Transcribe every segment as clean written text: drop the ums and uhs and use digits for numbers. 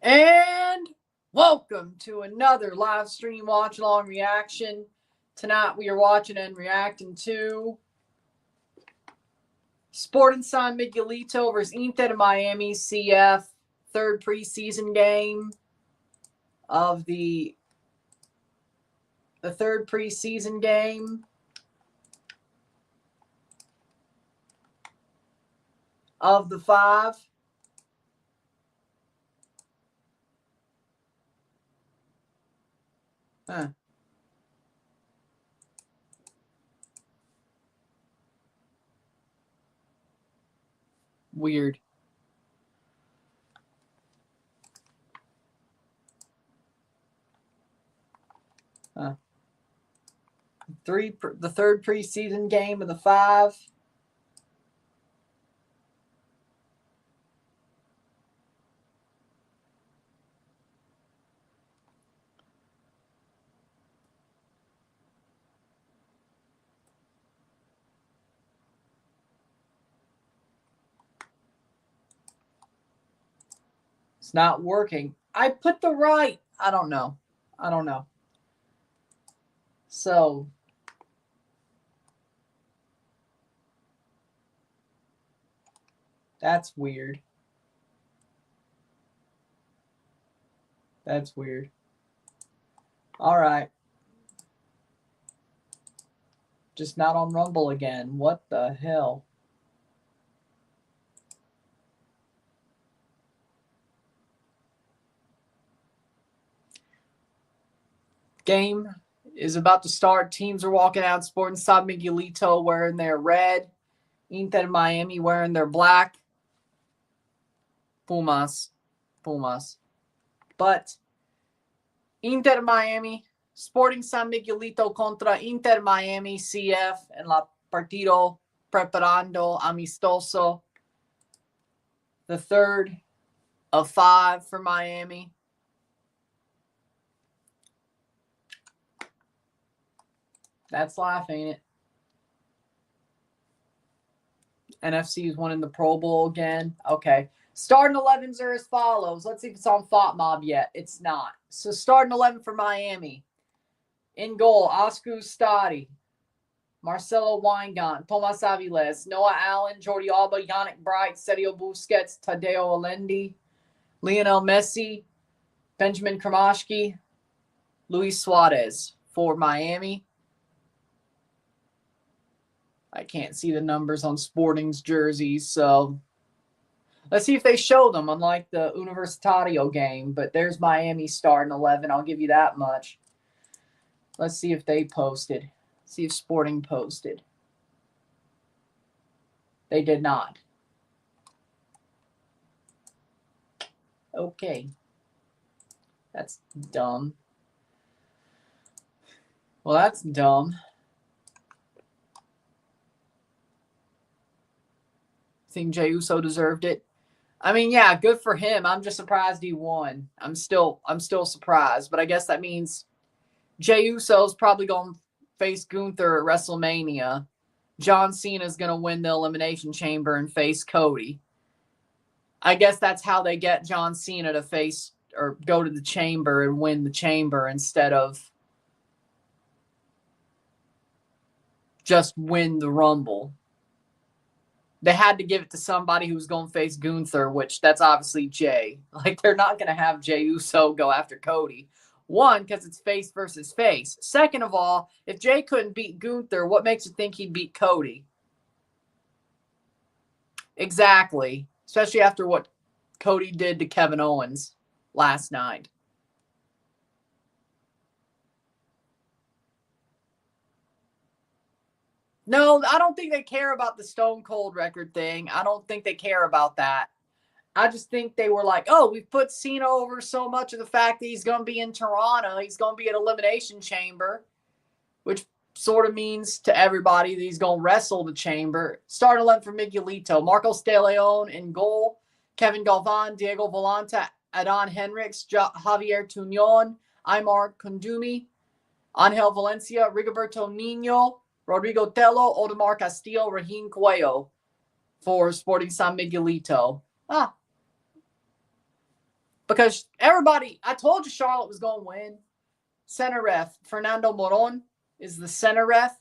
And welcome to another live stream watch along reaction. Tonight we are watching and reacting to Sporting San Miguelito versus Inter de Miami CF, third preseason game of the third preseason game of the 5. Huh. Weird. Huh. The third preseason game of the 5. It's not working. I put the right. I don't know. So that's weird. All right. Just not on Rumble again. What the hell? Game is about to start. Teams are walking out. Sporting San Miguelito wearing their red. Inter de Miami wearing their black. Pumas. But Inter de Miami, Sporting San Miguelito contra Inter Miami CF en la partido preparando Amistoso. The third of 5 for Miami. That's life, ain't it? NFC is winning the Pro Bowl again. Okay. Starting 11s are as follows. Let's see if it's on FOTMob yet. It's not. So starting 11 for Miami. In goal, Oscar Stadi, Marcelo Weingart, Tomas Aviles, Noah Allen, Jordi Alba, Yannick Bright, Sergio Busquets, Tadeo Alendi, Lionel Messi, Benjamin Kromashki, Luis Suarez for Miami. I can't see the numbers on Sporting's jerseys, so let's see if they show them, unlike the Universitario game. But there's Miami starting 11. I'll give you that much. Let's see if they posted. See if Sporting posted. They did not. Okay. That's dumb. Well, that's dumb. Think Jey Uso deserved it? I mean, yeah, good for him. I'm just surprised he won. I'm still surprised, but I guess that means Jey Uso's probably going to face Gunther at WrestleMania. John Cena's going to win the Elimination Chamber and face Cody. I guess that's how they get John Cena to face or go to the Chamber and win the Chamber instead of just win the Rumble. They had to give it to somebody who's going to face Gunther, which that's obviously Jey. Like, they're not going to have Jey Uso go after Cody. One, because it's face versus face. Second of all, if Jey couldn't beat Gunther, what makes you think he'd beat Cody? Exactly. Especially after what Cody did to Kevin Owens last night. No, I don't think they care about the Stone Cold record thing. I don't think they care about that. I just think they were like, oh, we've put Cena over so much of the fact that he's going to be in Toronto. He's going to be at Elimination Chamber, which sort of means to everybody that he's going to wrestle the Chamber. Start 11 for Miguelito. Marcos De Leon in goal. Kevin Galvan, Diego Volanta, Adon Henriks, Javier Tuñon, Aymar Kundumi, Angel Valencia, Rigoberto Nino, Rodrigo Tello, Odemar Castillo, Rahim Cuello for Sporting San Miguelito. Because everybody, I told you Charlotte was going to win. Center ref, Fernando Moron is the center ref.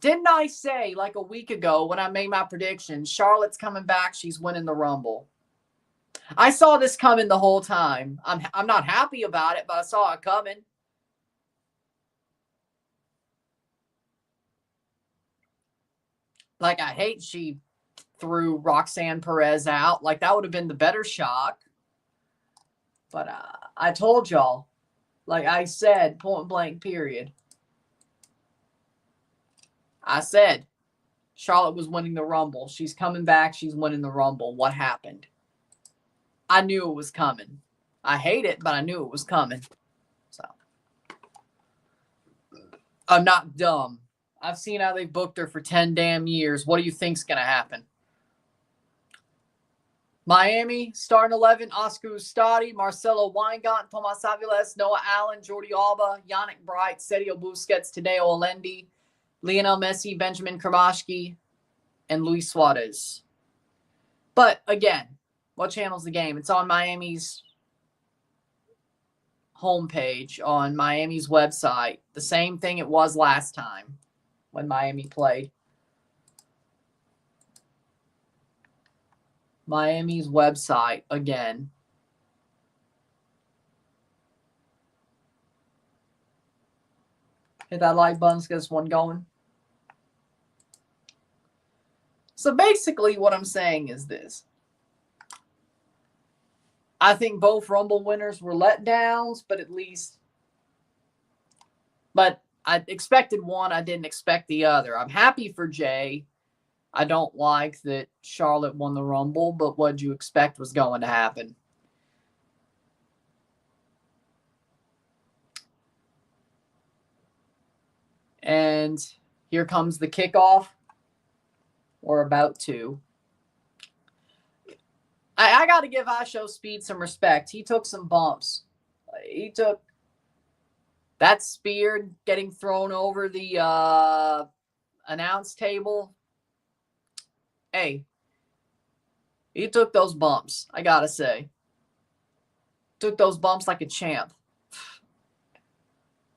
Didn't I say like a week ago when I made my prediction, Charlotte's coming back, she's winning the Rumble? I saw this coming the whole time. I'm not happy about it, but I saw it coming. Like, I hate she threw Roxanne Perez out. Like, that would have been the better shock. But I told y'all, like I said, point blank period. I said Charlotte was winning the Rumble. She's coming back. She's winning the Rumble. What happened? I knew it was coming. I hate it, but I knew it was coming. So I'm not dumb. I've seen how they booked her for 10 damn years. What do you think's going to happen? Miami, starting 11, Oscar Ustadi, Marcelo Weingart, Tomas Aviles, Noah Allen, Jordi Alba, Yannick Bright, Sergio Busquets, Tadeo Olendi, Lionel Messi, Benjamin Kromashki, and Luis Suarez. But again, what channel's the game? It's on Miami's homepage, on Miami's website. The same thing it was last time when Miami played. Miami's website again. Hit that like button to get this one going. So basically what I'm saying is this. I think both Rumble winners were letdowns, but I expected one. I didn't expect the other. I'm happy for Jay. I don't like that Charlotte won the Rumble, but what did you expect was going to happen? And here comes the kickoff. We're about to. I got to give Show Speed some respect. He took some bumps. He took that spear getting thrown over the announce table. Hey, he took those bumps, I got to say. Took those bumps like a champ.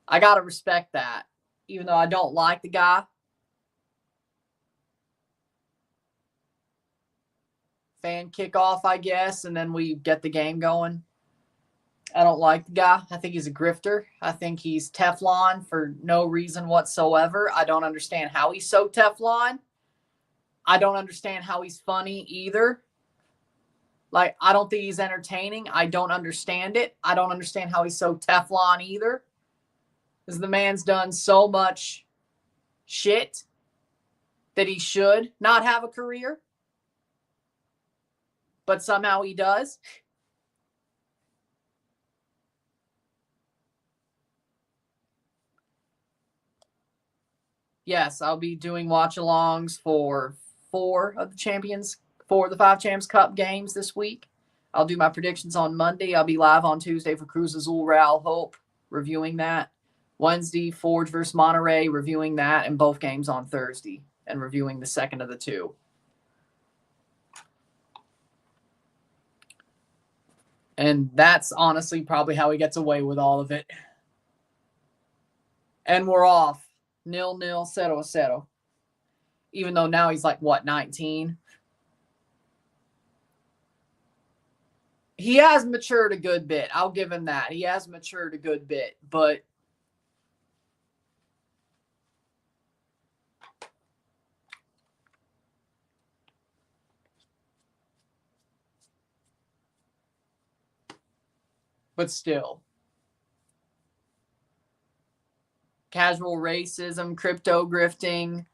I got to respect that, even though I don't like the guy. Fan kickoff, I guess, and then we get the game going. I don't like the guy. I think he's a grifter. I think he's Teflon for no reason whatsoever. I don't understand how he's so Teflon. I don't understand how he's funny either. Like, I don't think he's entertaining. I don't understand it. I don't understand how he's so Teflon either. Because the man's done so much shit that he should not have a career. But somehow he does. Yes, I'll be doing watch-alongs for 4 of the 5 Champs Cup games this week. I'll do my predictions on Monday. I'll be live on Tuesday for Cruz Azul Real Hope, reviewing that. Wednesday, Forge versus Monterrey, reviewing that, and both games on Thursday, and reviewing the second of the 2. And that's honestly probably how he gets away with all of it. And we're off. 0-0, 0-0. Even though now he's like, 19? He has matured a good bit. I'll give him that. He has matured a good bit. But still. Casual racism, crypto grifting.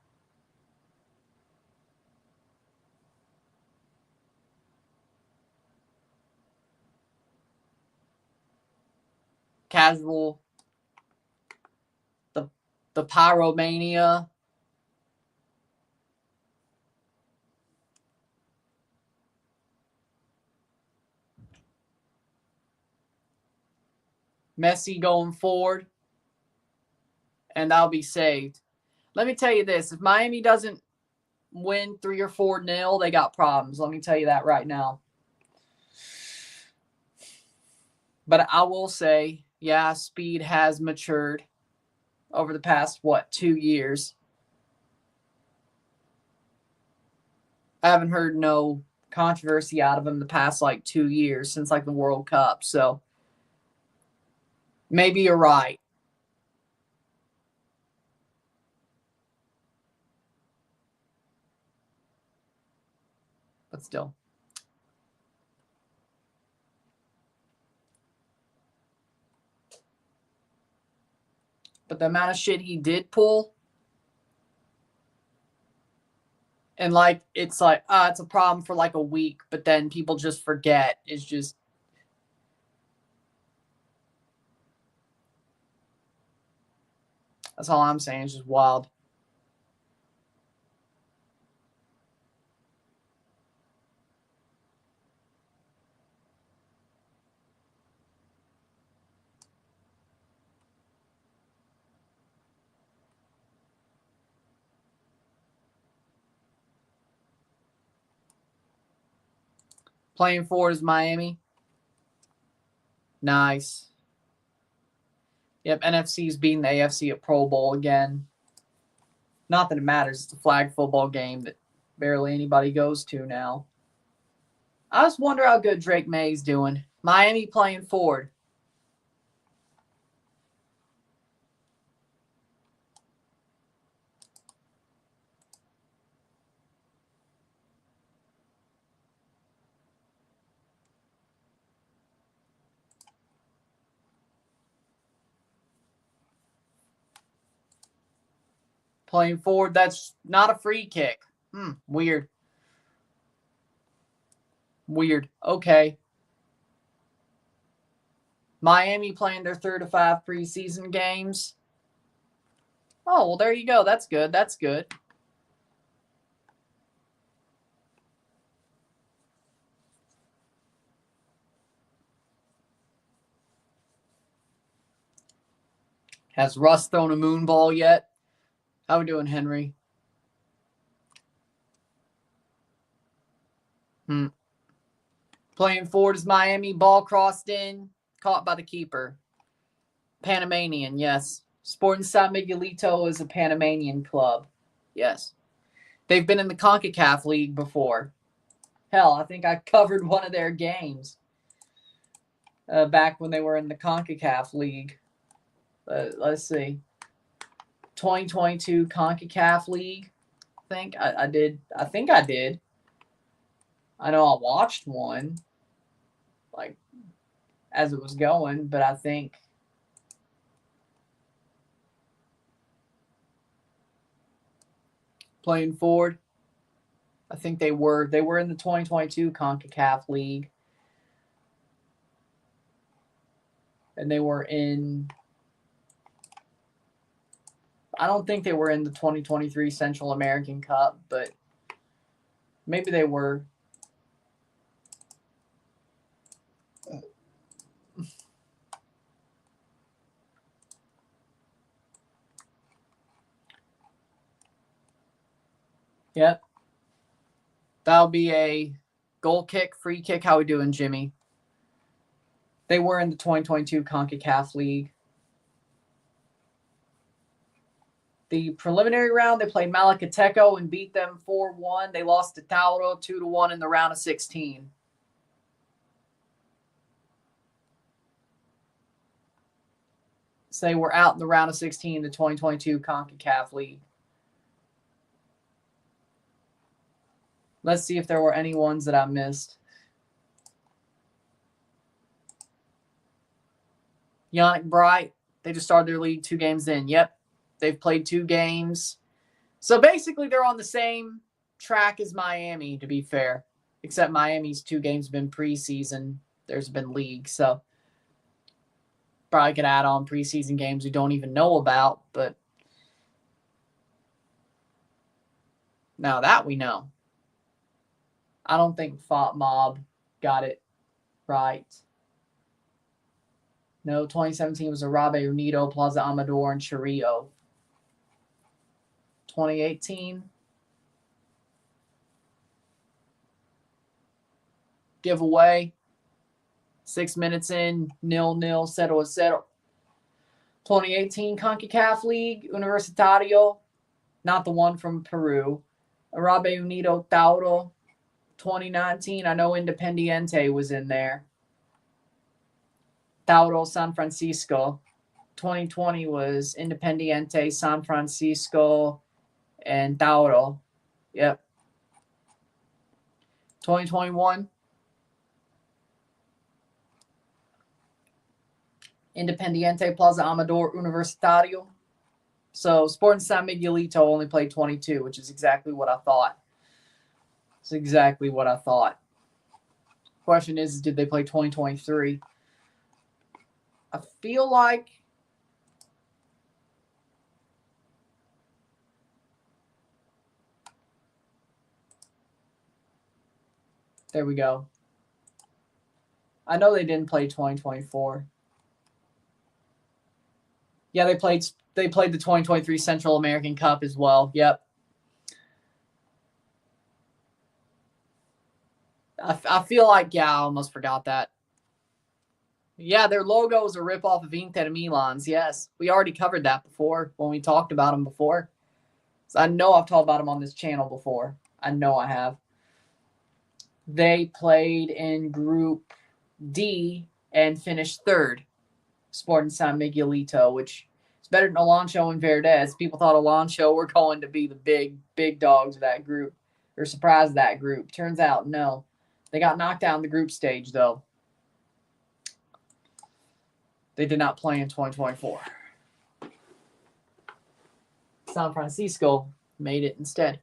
Casual. The pyromania. Messi going forward. And I'll be saved. Let me tell you this. If Miami doesn't win 3 or 4-0, they got problems. Let me tell you that right now. But I will say, yeah, speed has matured over the past, 2 years. I haven't heard no controversy out of him the past 2 years since the World Cup. So maybe you're right. But still. But the amount of shit he did pull, and it's it's a problem for a week, but then people just forget. It's just, that's all I'm saying. It's just wild. Playing forward is Miami. Nice. Yep, NFC's beating the AFC at Pro Bowl again. Not that it matters. It's a flag football game that barely anybody goes to now. I just wonder how good Drake May's doing. Miami playing forward. Playing forward, that's not a free kick. Weird. Weird. Okay. Miami playing their 3rd of 5 preseason games. Oh, well, there you go. That's good. That's good. Has Russ thrown a moon ball yet? How we doing, Henry? Playing forward is Miami. Ball crossed in. Caught by the keeper. Panamanian, yes. Sporting San Miguelito is a Panamanian club. Yes. They've been in the CONCACAF League before. Hell, I think I covered one of their games back when they were in the CONCACAF League. Let's see. 2022 CONCACAF League. I did. I think I did. I know I watched one, as it was going, but I think playing forward, I think they were in the 2022 CONCACAF League, and they were in. I don't think they were in the 2023 Central American Cup, but maybe they were. Yep. That'll be a goal kick, free kick. How we doing, Jimmy? They were in the 2022 CONCACAF League. The preliminary round, they played Malacateco and beat them 4-1. They lost to Tauro 2-1 in the round of 16. So they were out in the round of 16, the 2022 CONCACAF League. Let's see if there were any ones that I missed. Yannick Bright, they just started their league 2 games in. Yep, they've played 2 games. So basically they're on the same track as Miami, to be fair. Except Miami's 2 games have been preseason. There's been league, so probably could add on preseason games we don't even know about, but now that we know. I don't think Fought Mob got it right. No, 2017 was Arabe Unido, Plaza Amador, and Chirrillo. 2018. Giveaway. 6 minutes in, 0-0, settle it, settle. 2018 CONCACAF League, Universitario, not the one from Peru. Arabe Unido, Tauro. 2019, I know Independiente was in there. Tauro, San Francisco. 2020 was Independiente, San Francisco, and Tauro. Yep. 2021, Independiente, Plaza Amador, Universitario. So Sporting San Miguelito only played 22, which is exactly what I thought. It's exactly what I thought. Question is, did they play 2023? I feel like there we go. I know they didn't play 2024. Yeah, they played the 2023 Central American Cup as well. Yep. I feel like, yeah, I almost forgot that. Yeah, their logo is a ripoff of Inter Milan's. Yes, we already covered that before when we talked about them before. So I know I've talked about them on this channel before. I know I have. They played in Group D and finished third. Sporting San Miguelito, which is better than Alonso and Verdes. People thought Alonso were going to be the big dogs of that group, or surprise that group. Turns out, no. They got knocked out in the group stage, though. They did not play in 2024. San Francisco made it instead.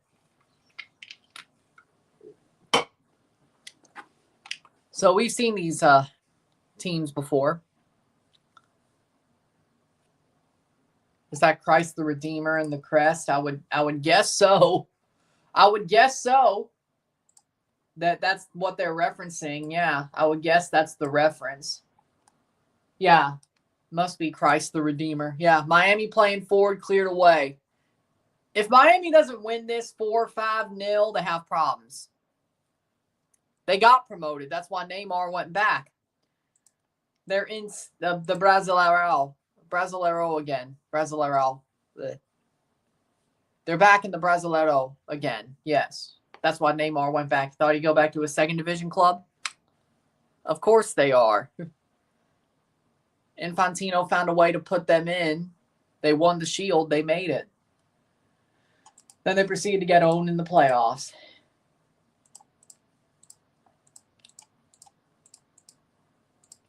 So we've seen these teams before. Is that Christ the Redeemer and the crest? I would guess so. I would guess so. That's what they're referencing. Yeah, I would guess that's the reference. Yeah, must be Christ the Redeemer. Yeah, Miami playing forward, cleared away. If Miami doesn't win this 4-5-0, they have problems. They got promoted. That's why Neymar went back. They're in the Brasileiro. Brasileiro again. Brasileiro. They're back in the Brasileiro again. Yes. That's why Neymar went back. Thought he'd go back to a second division club? Of course they are. Infantino found a way to put them in. They won the Shield. They made it. Then they proceeded to get owned in the playoffs.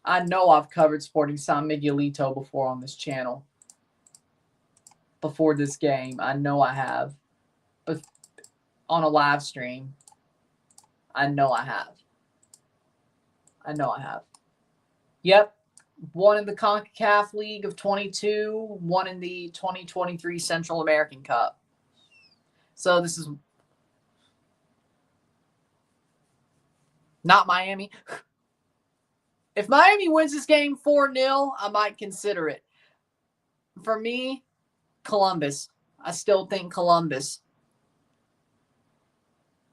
I know I've covered Sporting San Miguelito before on this channel. Before this game. I know I have. But on a live stream. I know I have. I know I have. Yep. One in the CONCACAF League of 22. One in the 2023 Central American Cup. So this is not Miami. If Miami wins this game 4-0, I might consider it. For me, Columbus. I still think Columbus.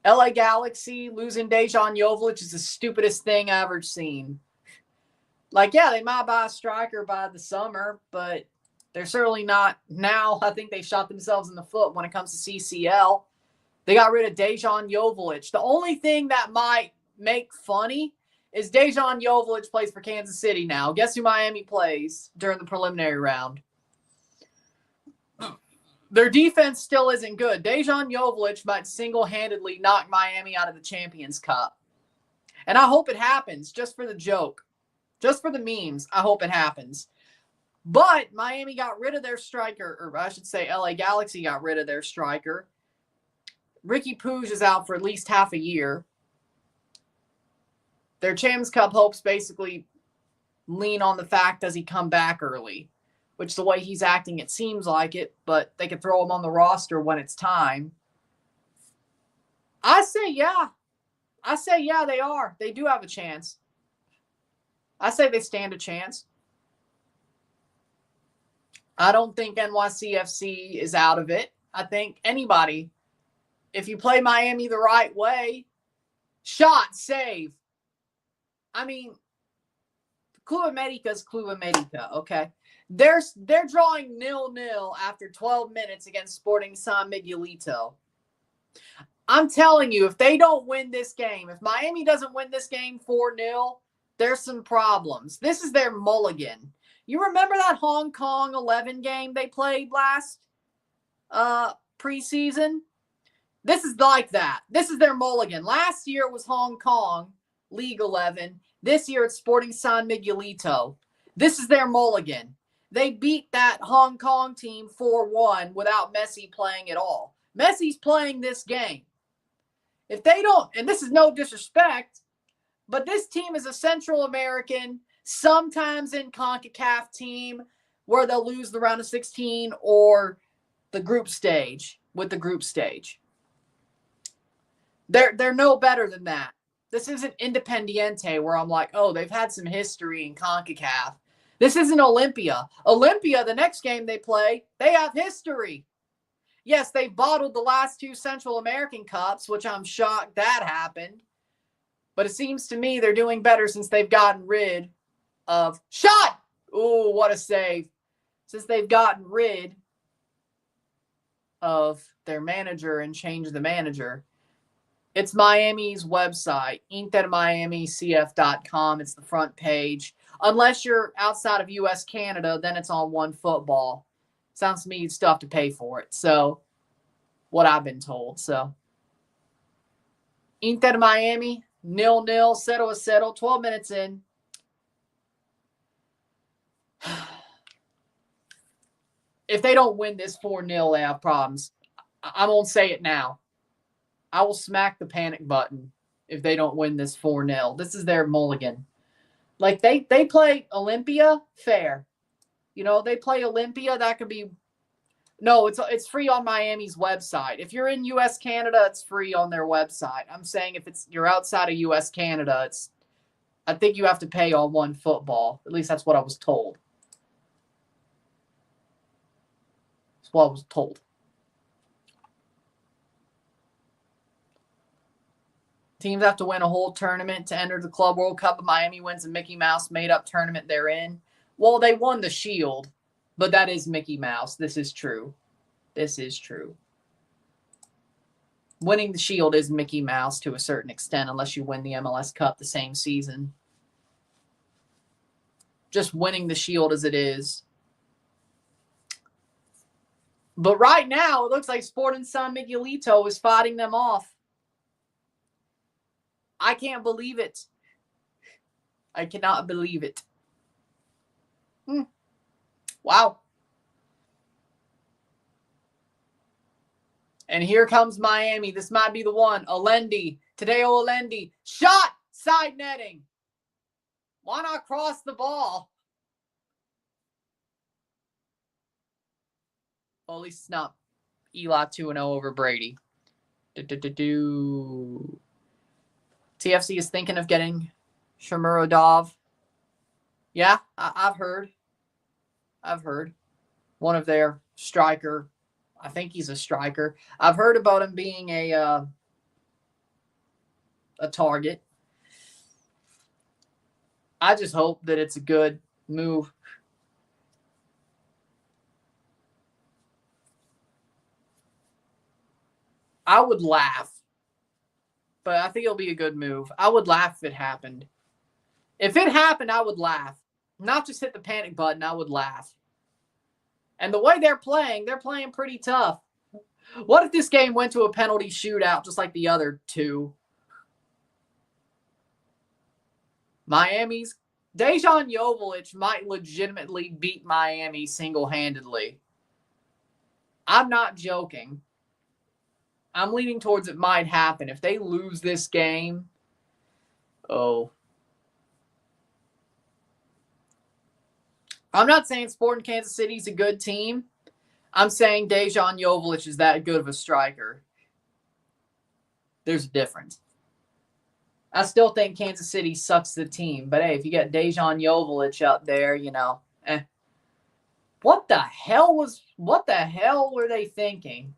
LA Galaxy losing Dejan Joveljic is the stupidest thing I've ever seen. Like, yeah, they might buy a striker by the summer, but they're certainly not now. I think they shot themselves in the foot when it comes to CCL. They got rid of Dejan Joveljic. The only thing that might make funny is Dejan Joveljic plays for Kansas City now. Guess who Miami plays during the preliminary round? Their defense still isn't good. Dejan Joveljic might single-handedly knock Miami out of the Champions Cup. And I hope it happens, just for the joke. Just for the memes, I hope it happens. But Miami got rid of their striker, or I should say LA Galaxy got rid of their striker. Ricky Puig is out for at least half a year. Their Champions Cup hopes basically lean on the fact, does he come back early? Which the way he's acting, it seems like it, but they could throw him on the roster when it's time. I say yeah. I say yeah, they are. They do have a chance. I say they stand a chance. I don't think NYCFC is out of it. I think anybody, if you play Miami the right way, shot, save. I mean, Club America's Club America, okay? They're drawing 0-0 after 12 minutes against Sporting San Miguelito. I'm telling you, if they don't win this game, if Miami doesn't win this game 4-0, there's some problems. This is their mulligan. You remember that Hong Kong 11 game they played last preseason? This is like that. This is their mulligan. Last year it was Hong Kong, League 11. This year it's Sporting San Miguelito. This is their mulligan. They beat that Hong Kong team 4-1 without Messi playing at all. Messi's playing this game. If they don't, and this is no disrespect, but this team is a Central American, sometimes in CONCACAF team where they'll lose the round of 16 or the group stage with the group stage. They're no better than that. This isn't Independiente where I'm like, oh, they've had some history in CONCACAF. This isn't Olympia. Olympia, the next game they play, they have history. Yes, they bottled the last 2 Central American Cups, which I'm shocked that happened. But it seems to me they're doing better since they've gotten rid of... Shot! Ooh, what a save. Since they've gotten rid of their manager and changed the manager. It's Miami's website, intermiamicf.com. It's the front page. Unless you're outside of U.S., Canada, then it's on OneFootball. Sounds to me you'd still have to pay for it. So, what I've been told. So, Inter Miami, 0-0, 0-0, 12 minutes in. If they don't win this 4-0, they have problems. I won't say it now. I will smack the panic button if they don't win this 4-0. This is their mulligan. Like, they play Olympia, fair. You know, they play Olympia, that could be... No, it's free on Miami's website. If you're in U.S., Canada, it's free on their website. I'm saying if you're outside of U.S., Canada, I think you have to pay on OneFootball. At least that's what I was told. That's what I was told. Teams have to win a whole tournament to enter the Club World Cup. Miami wins a Mickey Mouse made-up tournament they're in. Well, they won the Shield, but that is Mickey Mouse. This is true. This is true. Winning the Shield is Mickey Mouse to a certain extent, unless you win the MLS Cup the same season. Just winning the Shield as it is. But right now, it looks like Sporting San Miguelito is fighting them off. I can't believe it. I cannot believe it. Wow. And here comes Miami. This might be the one. Alendi. Tadeo Alendi. Shot! Side netting. Why not cross the ball? Well, at least it's not Eli 2-0 over Brady. TFC is thinking of getting Shomurodov. Yeah, I've heard. One of their striker. I think he's a striker. I've heard about him being a target. I just hope that it's a good move. I would laugh. But I think it'll be a good move. I would laugh if it happened. If it happened, I would laugh. Not just hit the panic button, I would laugh. And the way they're playing pretty tough. What if this game went to a penalty shootout just like the other two? Miami's Dejan Joveljic might legitimately beat Miami single-handedly. I'm not joking. I'm leaning towards it might happen. If they lose this game, oh. I'm not saying Sporting Kansas City is a good team. I'm saying Dejan Joveljic is that good of a striker. There's a difference. I still think Kansas City sucks the team. But, hey, if you get Dejan Joveljic up there, you know, What the hell were they thinking?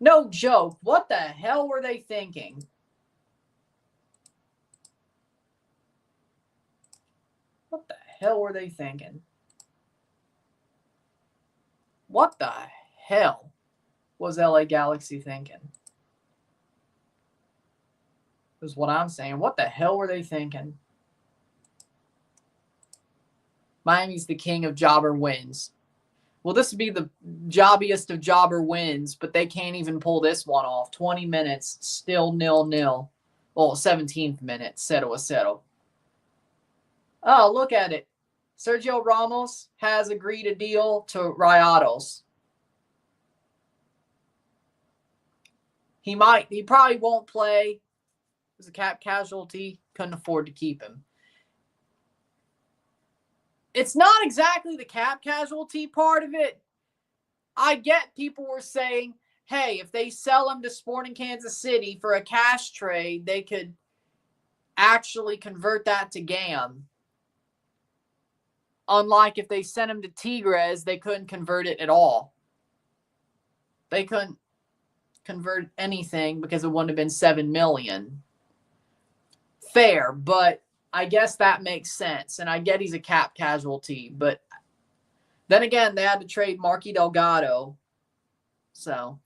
No joke. What the hell were they thinking? What the hell were they thinking? What the hell was LA Galaxy thinking? Is what I'm saying. What the hell were they thinking? Miami's the king of jobber wins. Well, this would be the jobbiest of jobber wins, but they can't even pull this one off. 20 minutes, still 0-0. Well, 17th minute, 0-0. Oh, look at it. Sergio Ramos has agreed a deal to Rayados. He probably won't play. As a cap casualty, couldn't afford to keep him. It's not exactly the cap casualty part of it. I get people were saying, hey, if they sell him to Sporting Kansas City for a cash trade, they could actually convert that to GAM. Unlike if they sent him to Tigres, they couldn't convert it at all. They couldn't convert anything because it wouldn't have been $7 million. Fair, but I guess that makes sense. And I get he's a cap casualty, but then again, they had to trade Marky Delgado. So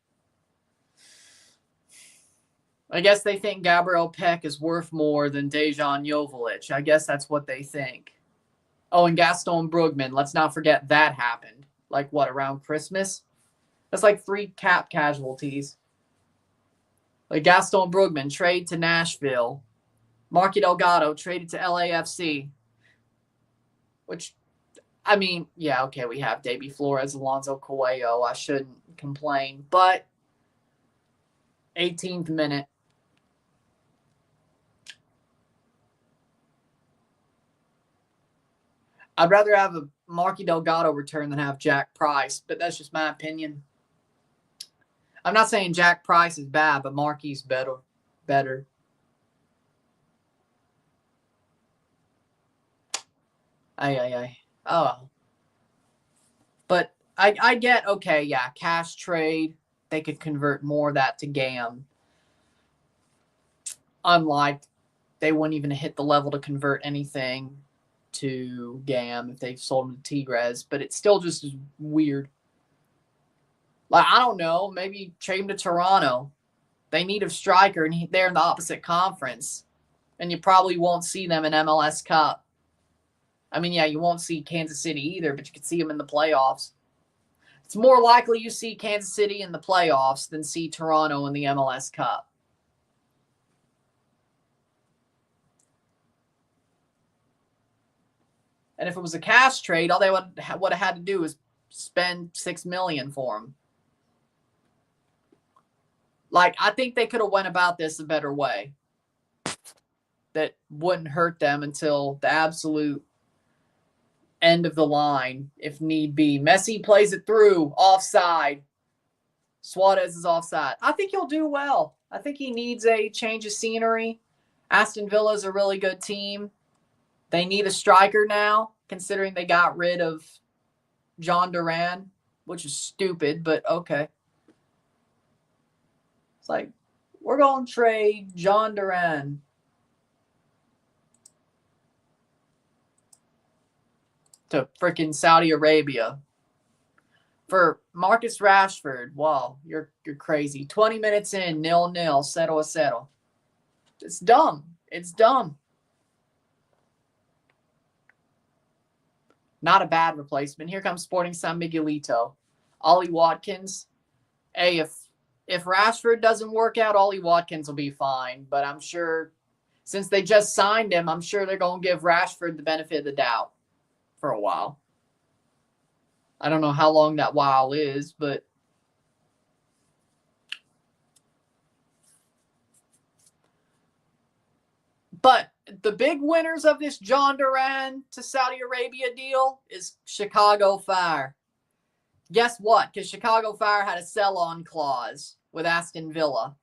I guess they think Gabriel Peck is worth more than Dejan Joveljic. I guess that's what they think. Oh, and Gaston Brugman. Let's not forget that happened. Like, what, around Christmas? That's like 3 cap casualties. Like Gaston Brugman, trade to Nashville. Marky Delgado, traded to LAFC. Which, I mean, yeah, okay, we have Davy Flores, Alonso Coelho. I shouldn't complain. But 18th minute. I'd rather have a Marky Delgado return than have Jack Price, but that's just my opinion. I'm not saying Jack Price is bad, but Marky's better. Aye. Oh. But I get, okay, yeah, cash trade. They could convert more of that to GAM. Unlike, they wouldn't even hit the level to convert anything to GAM if they sold them to Tigres. But it's still just weird. Like, I don't know, maybe trade him to Toronto. They need a striker, and they're in the opposite conference. And you probably won't see them in MLS Cup. I mean, yeah, you won't see Kansas City either, but you could see them in the playoffs. It's more likely you see Kansas City in the playoffs than see Toronto in the MLS Cup. And if it was a cash trade, all they would have had to do is spend $6 million for him. Like, I think they could have went about this a better way. That wouldn't hurt them until the absolute end of the line, if need be. Messi plays it through, offside. Suarez is offside. I think he'll do well. I think he needs a change of scenery. Aston Villa is a really good team. They need a striker now, considering they got rid of John Duran, which is stupid, but okay. It's like, we're going to trade John Duran. To freaking Saudi Arabia. For Marcus Rashford, wow, you're crazy. 20 minutes in, 0-0, 0-0. It's dumb. It's dumb. Not a bad replacement. Here comes Sporting San Miguelito. Ollie Watkins. Hey, if Rashford doesn't work out, Ollie Watkins will be fine. But I'm sure, since they just signed him, I'm sure they're going to give Rashford the benefit of the doubt for a while. I don't know how long that while is, but the big winners of this John Duran to Saudi Arabia deal is Chicago Fire. Guess what? Because Chicago Fire had a sell-on clause with Aston Villa.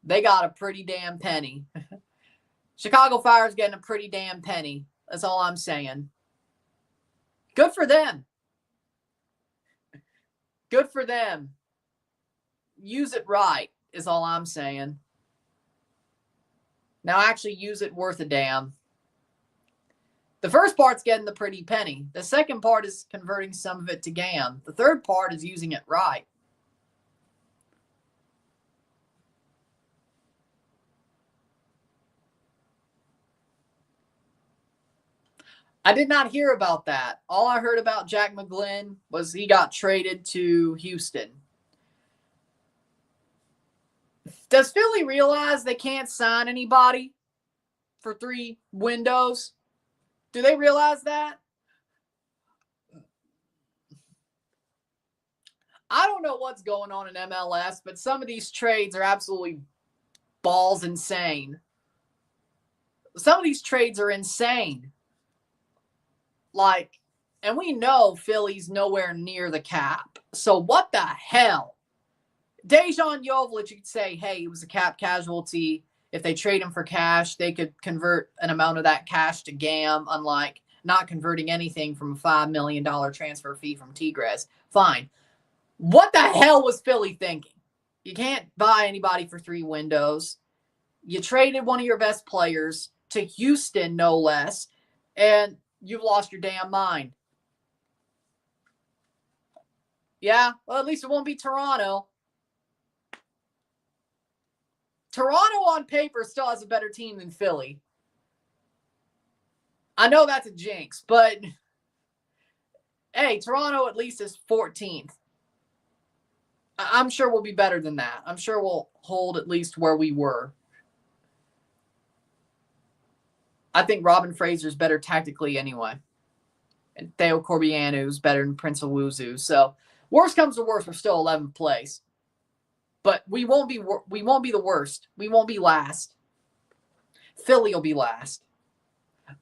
They got a pretty damn penny. Chicago Fire's getting a pretty damn penny. That's all I'm saying. Good for them. Good for them. Use it right is all I'm saying. Now actually use it worth a damn. The first part's getting the pretty penny. The second part is converting some of it to GAM. The third part is using it right. I did not hear about that. All I heard about Jack McGlynn was he got traded to Houston. Does Philly realize they can't sign anybody for 3 windows? Do they realize that? I don't know what's going on in MLS, but some of these trades are absolutely balls insane. Some of these trades are insane. Like, and we know Philly's nowhere near the cap. So what the hell? Dejan Joveljic, you could say, hey, he was a cap casualty. If they trade him for cash, they could convert an amount of that cash to GAM, unlike not converting anything from a $5 million transfer fee from Tigres. Fine. What the hell was Philly thinking? You can't buy anybody for 3 windows. You traded one of your best players to Houston, no less, and you've lost your damn mind. Yeah, well, at least it won't be Toronto. Toronto on paper still has a better team than Philly. I know that's a jinx, but hey, Toronto at least is 14th. I'm sure we'll be better than that. I'm sure we'll hold at least where we were. I think Robin Fraser's better tactically anyway. And Theo Corbianu's better than Prince Owuzu. So, worst comes to worst, we're still 11th place. But we won't be the worst. We won't be last. Philly will be last.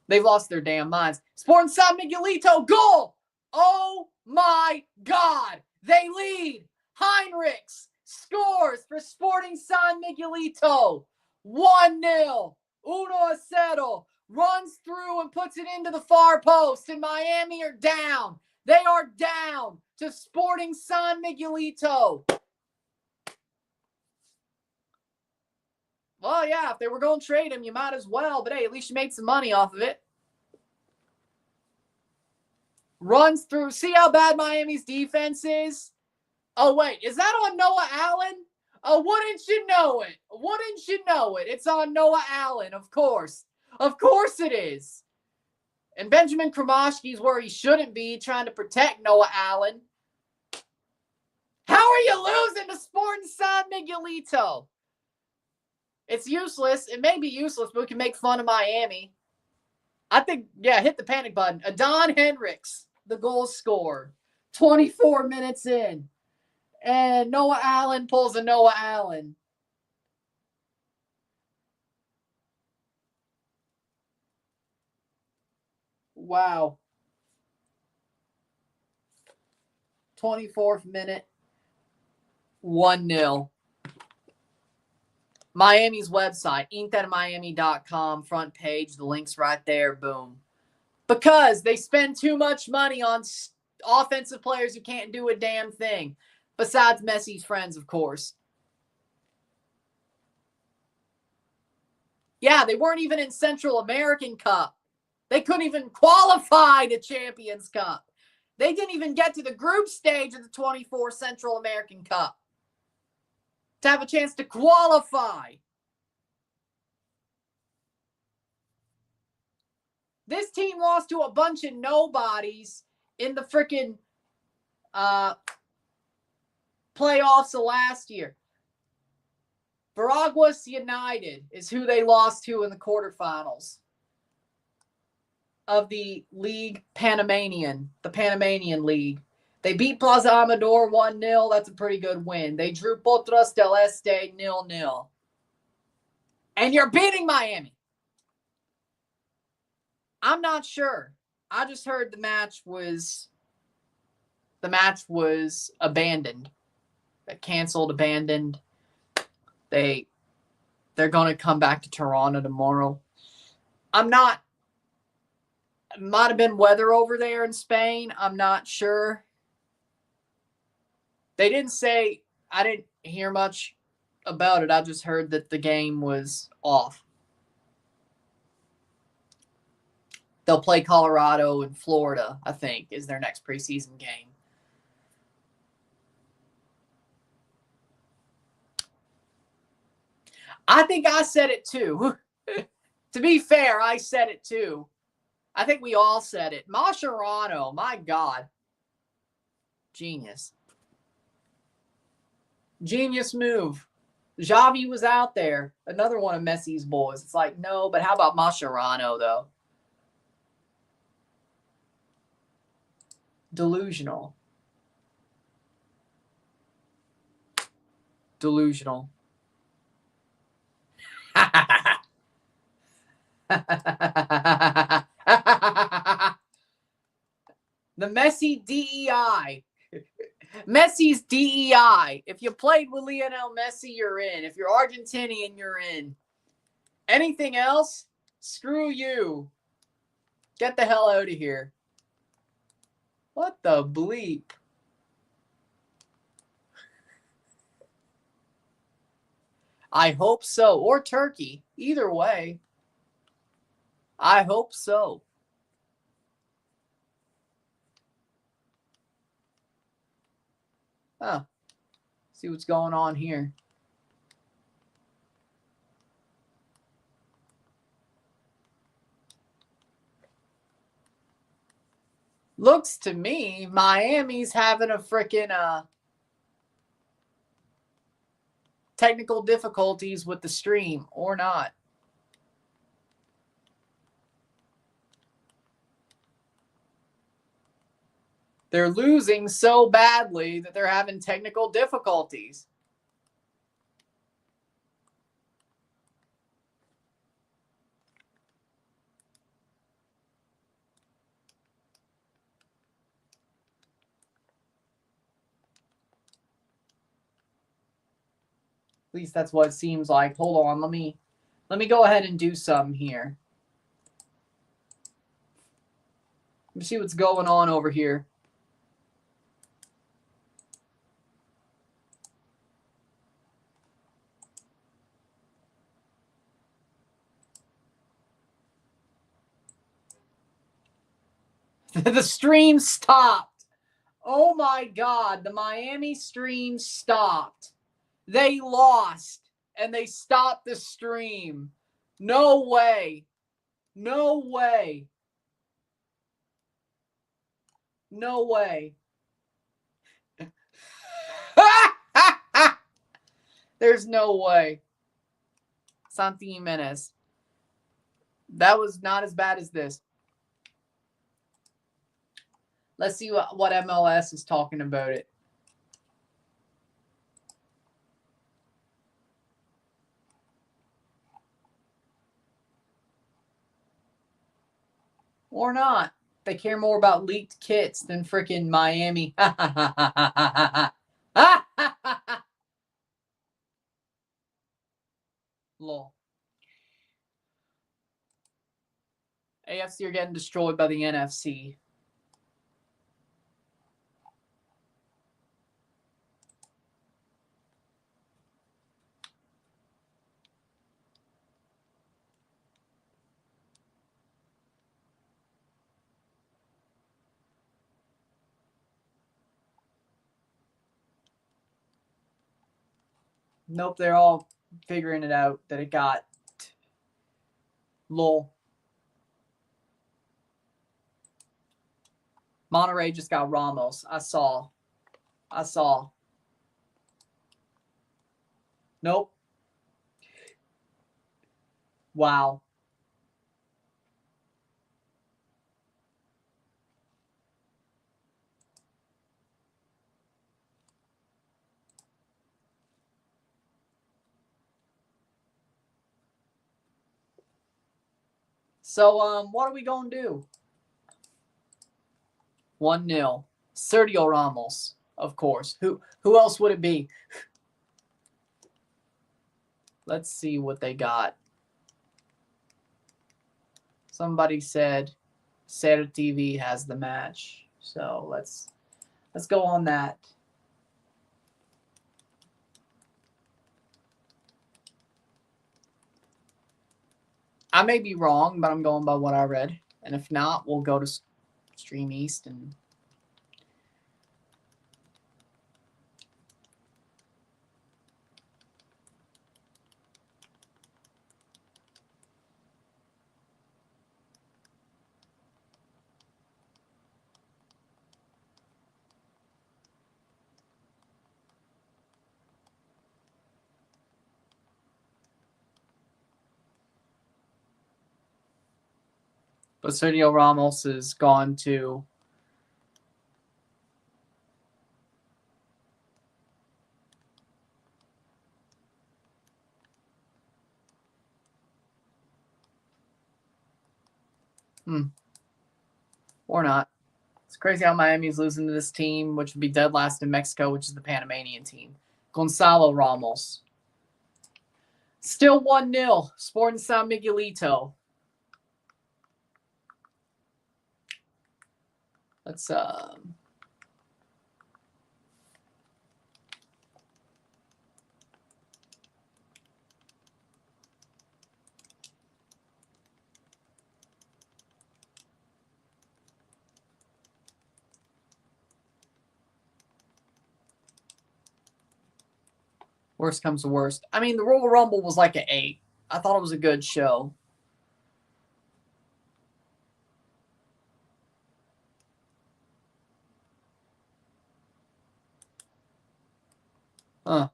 They've lost their damn minds. Sporting San Miguelito, goal! Oh my God! They lead. Heinrichs scores for Sporting San Miguelito. 1-0. 1-0. Runs through and puts it into the far post. And Miami are down. They are down to Sporting San Miguelito. Well, yeah, if they were going to trade him, you might as well. But hey, at least you made some money off of it. Runs through. See how bad Miami's defense is? Oh, wait. Is that on Noah Allen? Oh, wouldn't you know it? Wouldn't you know it? It's on Noah Allen, of course. Of course it is. And Benjamin Kromashki's where he shouldn't be, trying to protect Noah Allen. How are you losing to Sporting San Miguelito? It's useless. It may be useless, but we can make fun of Miami. I think, yeah, hit the panic button. Adon Hendricks, the goal scorer. 24 minutes in. And Noah Allen pulls a Noah Allen. Wow. 24th minute. 1-0. Miami's website, intermiami.com, front page. The link's right there. Boom. Because they spend too much money on offensive players who can't do a damn thing. Besides Messi's friends, of course. Yeah, they weren't even in Central American Cup. They couldn't even qualify to Champions Cup. They didn't even get to the group stage of the 24 Central American Cup to have a chance to qualify. This team lost to a bunch of nobodies in the freaking playoffs of last year. Veraguas United is who they lost to in the quarterfinals of the League Panamanian, the Panamanian League. They beat Plaza Amador 1-0. That's a pretty good win. They drew Potras del Este 0-0. And you're beating Miami. I'm not sure. I just heard the match was abandoned. Canceled, abandoned. They're going to come back to Toronto tomorrow. It might have been weather over there in Spain. I'm not sure. They didn't say, I didn't hear much about it. I just heard that the game was off. They'll play Colorado and Florida, I think, is their next preseason game. I think I said it too. To be fair, I said it too. I think we all said it. Mascherano, my God. Genius. Genius move. Xavi was out there. Another one of Messi's boys. It's like, no, but how about Mascherano, though? Delusional. Delusional. The Messi DEI. Messi's DEI. If you played with Lionel Messi, you're in. If you're Argentinian, you're in. Anything else? Screw you. Get the hell out of here. What the bleep? I hope so. Or Turkey. Either way. I hope so. Huh. See what's going on here. Looks to me, Miami's having a freaking technical difficulties with the stream, or not. They're losing so badly that they're having technical difficulties. At least that's what it seems like. Hold on, let me go ahead and do something here. Let me see what's going on over here. The stream stopped. Oh my God, the Miami stream stopped. They lost and they stopped the stream. No way. No way. No way. There's no way. Santi Jimenez. That was not as bad as this. Let's see what MLS is talking about it. Or not. They care more about leaked kits than freaking Miami. Lol. AFC are getting destroyed by the NFC. Nope, they're all figuring it out that it got lol. Monterey just got Ramos. I saw. Nope. Wow. So, what are we going to do? 1-0. Sergio Ramos, of course. Who else would it be? Let's see what they got. Somebody said Sarah TV has the match. So, let's go on that. I may be wrong, but I'm going by what I read. And if not, we'll go to Stream East and... But Sergio Ramos is gone to or not. It's crazy how Miami's losing to this team, which would be dead last in Mexico, which is the Panamanian team. Gonzalo Ramos. Still 1-0. Sporting San Miguelito. Let's worst comes to worst. I mean, the Royal Rumble was like an 8. I thought it was a good show. Huh.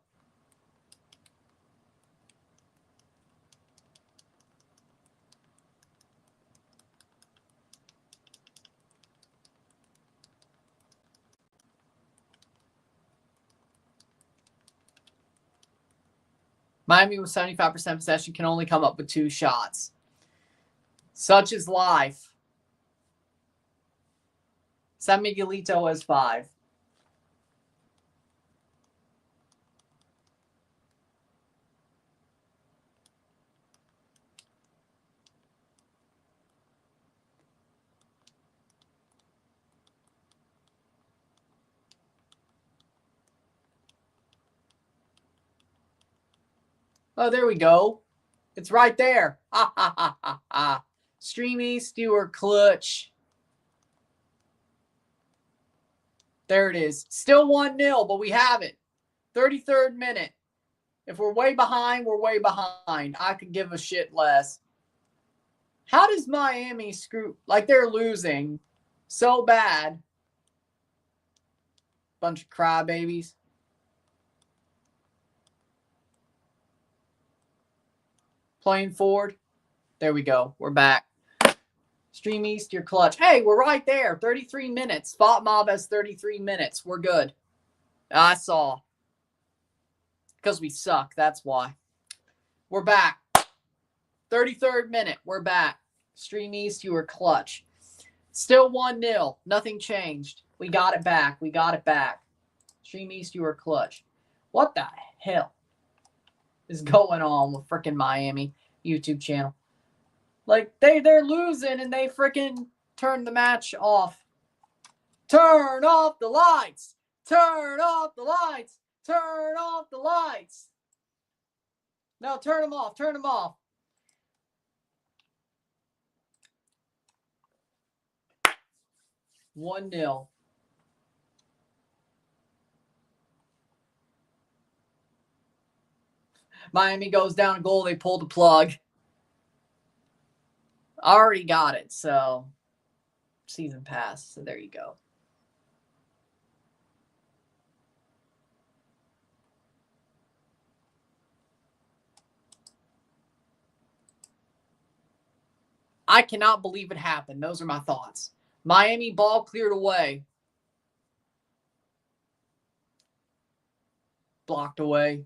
Miami with 75% possession can only come up with 2 shots. Such is life. San Miguelito has 5. Oh, there we go. It's right there. Ha, ha, ha, ha, ha. Stream East, you are clutch. There it is. Still 1-0, but we have it. 33rd minute. If we're way behind, we're way behind. I could give a shit less. How does Miami screw... Like, they're losing so bad. Bunch of crybabies. Playing forward. There we go. We're back. Stream East, you're clutch. Hey, we're right there. 33 minutes. Spot Mob has 33 minutes. We're good. I saw. Because we suck. That's why. We're back. 33rd minute. We're back. Stream East, you are clutch. Still 1-0. Nothing changed. We got it back. We got it back. Stream East, you are clutch. What the hell is going on with freaking Miami YouTube channel? Like, they're losing and they freaking turn the match off. Turn off the lights. Turn off the lights. Turn off the lights. No, turn them off. Turn them off. One 0. Miami goes down a goal. They pull the plug. I already got it, so season pass. So there you go. I cannot believe it happened. Those are my thoughts. Miami ball cleared away. Blocked away.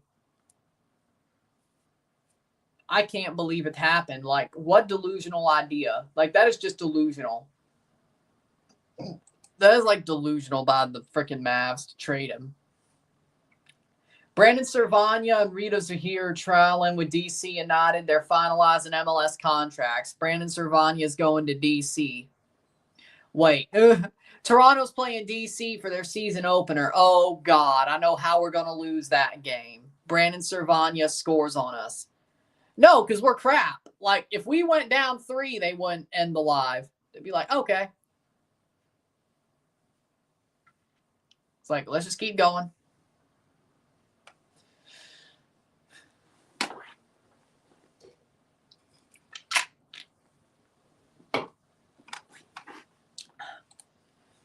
I can't believe it happened. Like, what delusional idea? Like, that is just delusional. That is, like, delusional by the freaking Mavs to trade him. Brandon Servania and Rita Zahir are trialing with DC United. They're finalizing MLS contracts. Brandon Servania is going to DC. Wait. Toronto's playing DC for their season opener. Oh, God. I know how we're going to lose that game. Brandon Servania scores on us. No, because we're crap. Like, if we went down 3, they wouldn't end the live. They'd be like, okay. It's like, let's just keep going.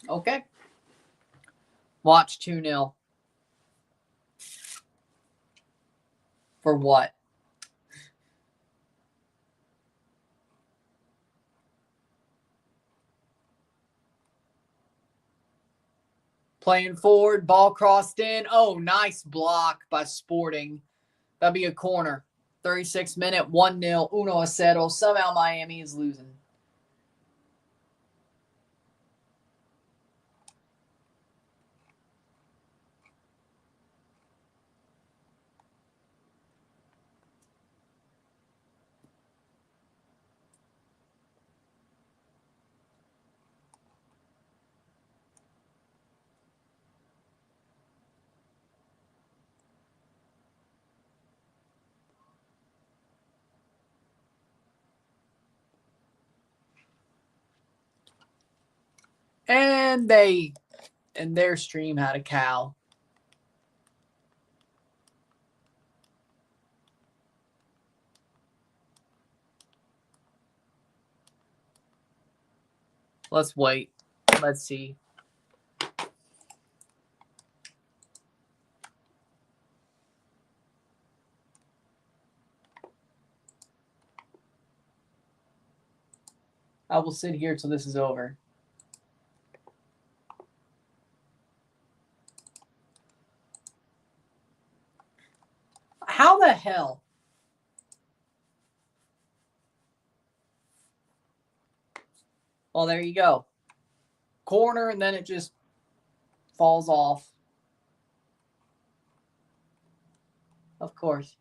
Okay. Watch 2-0. For what? Playing forward, ball crossed in. Oh, nice block by Sporting. That'd be a corner. 36th minute, 1-0, 1-0. Somehow Miami is losing. And their stream had a cow. Let's wait. Let's see. I will sit here till this is over. How the hell? Well, there you go. Corner, and then it just falls off. Of course.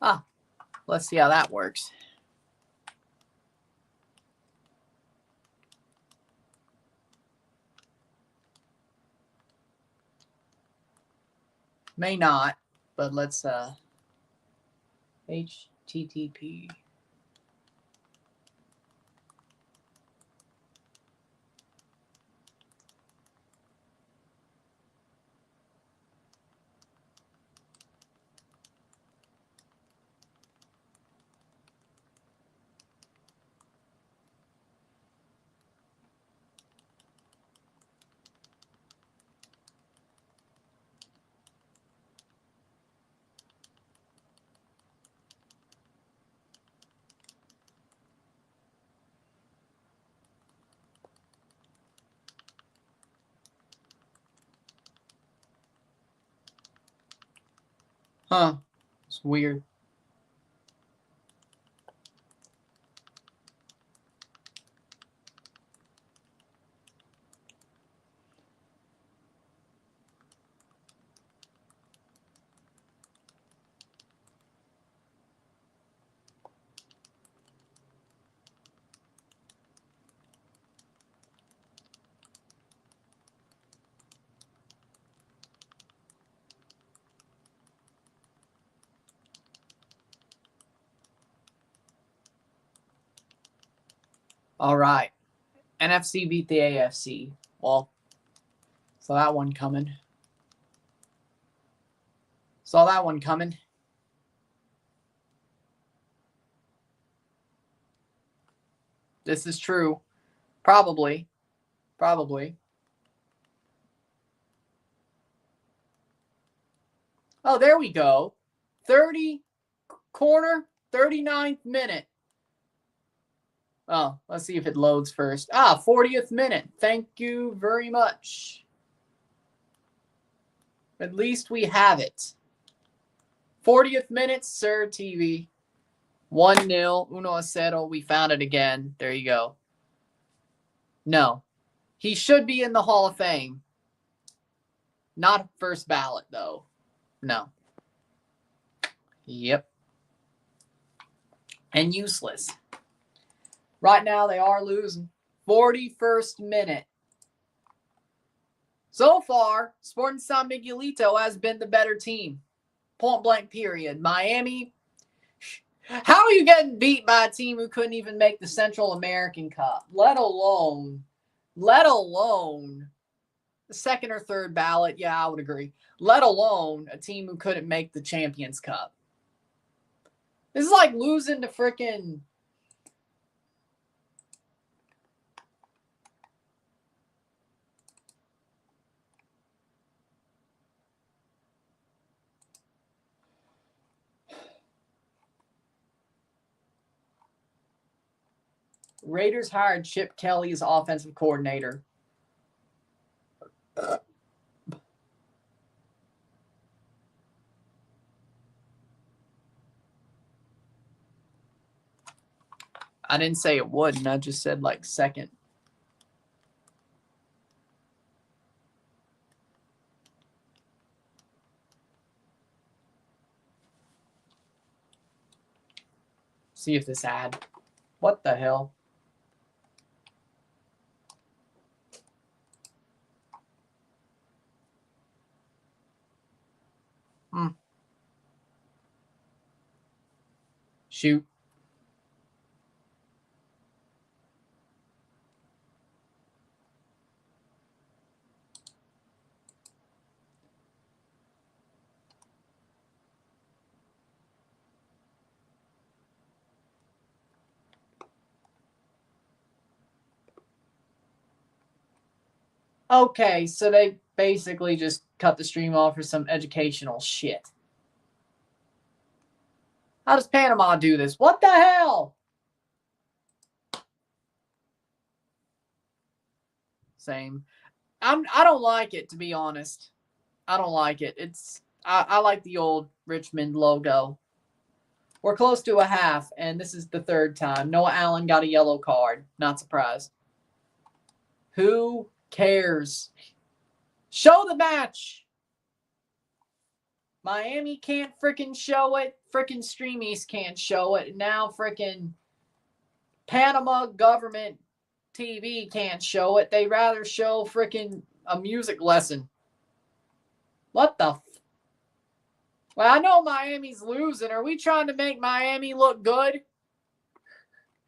Ah, let's see how that works. May not, but let's HTTP. Huh. It's weird. All right. NFC beat the AFC. Well, saw that one coming. Saw that one coming. This is true. Probably. Oh, there we go. 30 corner, 39th minute. Oh, let's see if it loads first. 40th minute. Thank you very much. At least we have it. 40th minute, Sir TV. 1-0, 1-0. We found it again. There you go. No. He should be in the Hall of Fame. Not first ballot, though. No. Yep. And useless. Right now, they are losing. 41st minute. So far, Sporting San Miguelito has been the better team. Point blank period. Miami, how are you getting beat by a team who couldn't even make the Central American Cup, let alone the second or third ballot? Yeah, I would agree. Let alone a team who couldn't make the Champions Cup. This is like losing to freaking Raiders hired Chip Kelly as offensive coordinator. I didn't say it wouldn't. I just said like second. See if this ad. What the hell? Shoot. Okay, so they basically just cut the stream off for some educational shit. How does Panama do this? What the hell? Same. I don't like it, to be honest. I don't like it. I like the old Richmond logo. We're close to a half, and this is the third time. Noah Allen got a yellow card. Not surprised. Who cares? Show the match. Miami can't freaking show it. Freaking Stream East can't show it. Now freaking Panama government TV can't show it. They rather show freaking a music lesson. What the Well, I know Miami's losing. Are we trying to make Miami look good?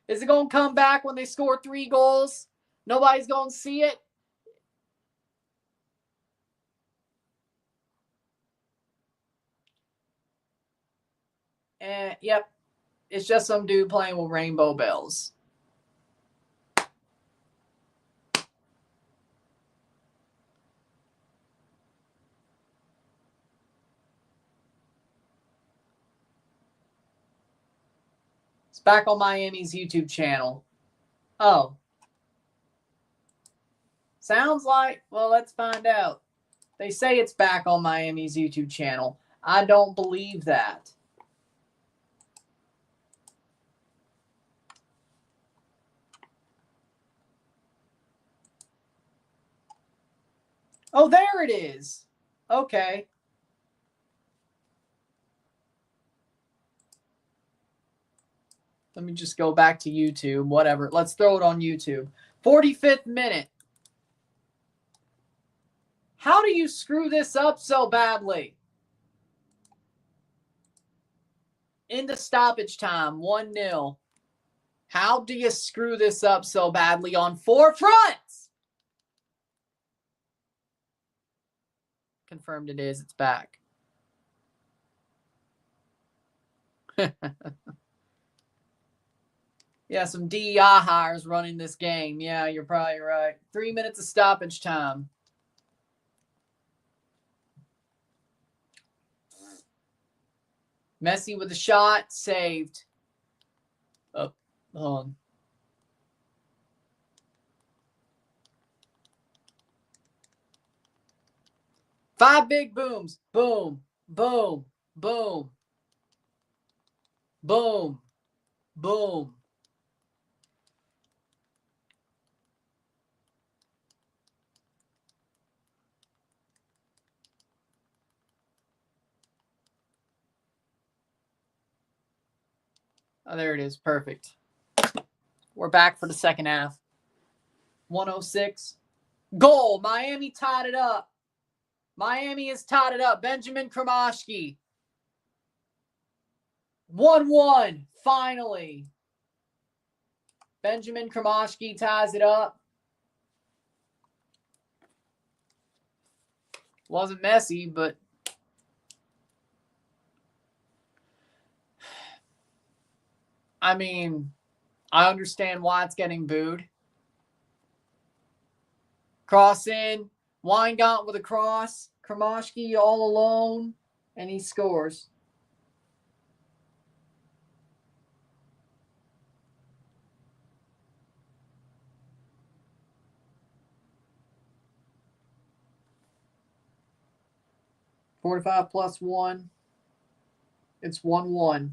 Is it going to come back when they score 3 goals? Nobody's going to see it? Yep. It's just some dude playing with rainbow bells. It's back on Miami's YouTube channel. Oh. Sounds like, well, let's find out. They say it's back on Miami's YouTube channel. I don't believe that. Oh, there it is. Okay. Let me just go back to YouTube. Whatever. Let's throw it on YouTube. 45th minute. How do you screw this up so badly? Into stoppage time, 1-0. How do you screw this up so badly on 4 fronts? Confirmed it is. It's back. Yeah, some DEI hires running this game. Yeah, you're probably right. 3 minutes of stoppage time. Messi with a shot, saved. Oh, hold on. Five big booms. Boom, boom, boom, boom, boom. Oh, there it is. Perfect. We're back for the second half. 106. Goal. Miami tied it up. Miami has tied it up. Benjamin Kromashki. 1-1. Finally. Benjamin Kromashki ties it up. Wasn't messy, but I mean, I understand why it's getting booed. Cross in. Weingart with a cross. Kromashki all alone. And he scores. +1. It's 1-1.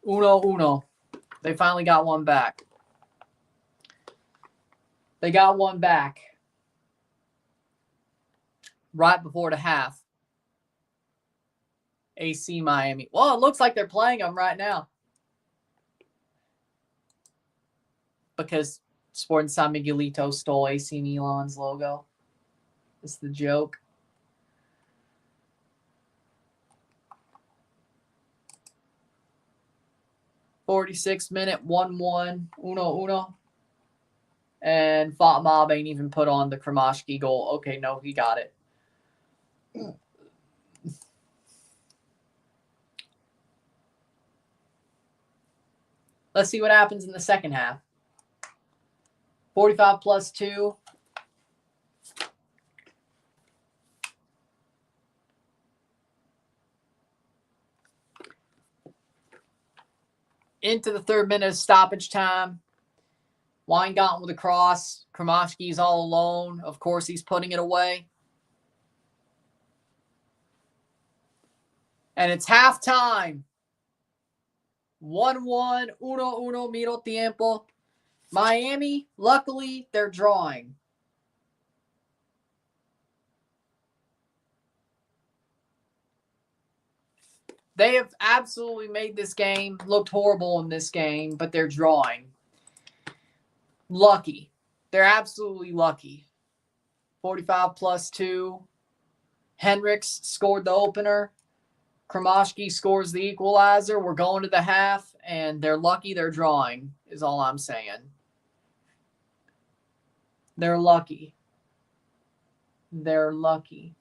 Uno. They finally got one back. They got one back. Right before the half. AC Miami. Well, it looks like they're playing them right now. Because Sporting San Miguelito stole AC Milan's logo. It's the joke. '46 minute, 1-1, uno. And Fatmob ain't even put on the Kromashki goal. Okay, no, he got it. Let's see what happens in the second half. 45 +2. Into the third minute of stoppage time. Weingart with a cross. Kromashki's all alone. Of course, he's putting it away. And it's halftime. 1-1. Uno. Miro tiempo. Miami, luckily, they're drawing. They have absolutely made this game look horrible in this game, but they're drawing. Lucky. They're absolutely lucky. 45 +2. Henriks scored the opener. Kromashki scores the equalizer. We're going to the half, and they're lucky they're drawing, is all I'm saying. They're lucky. They're lucky.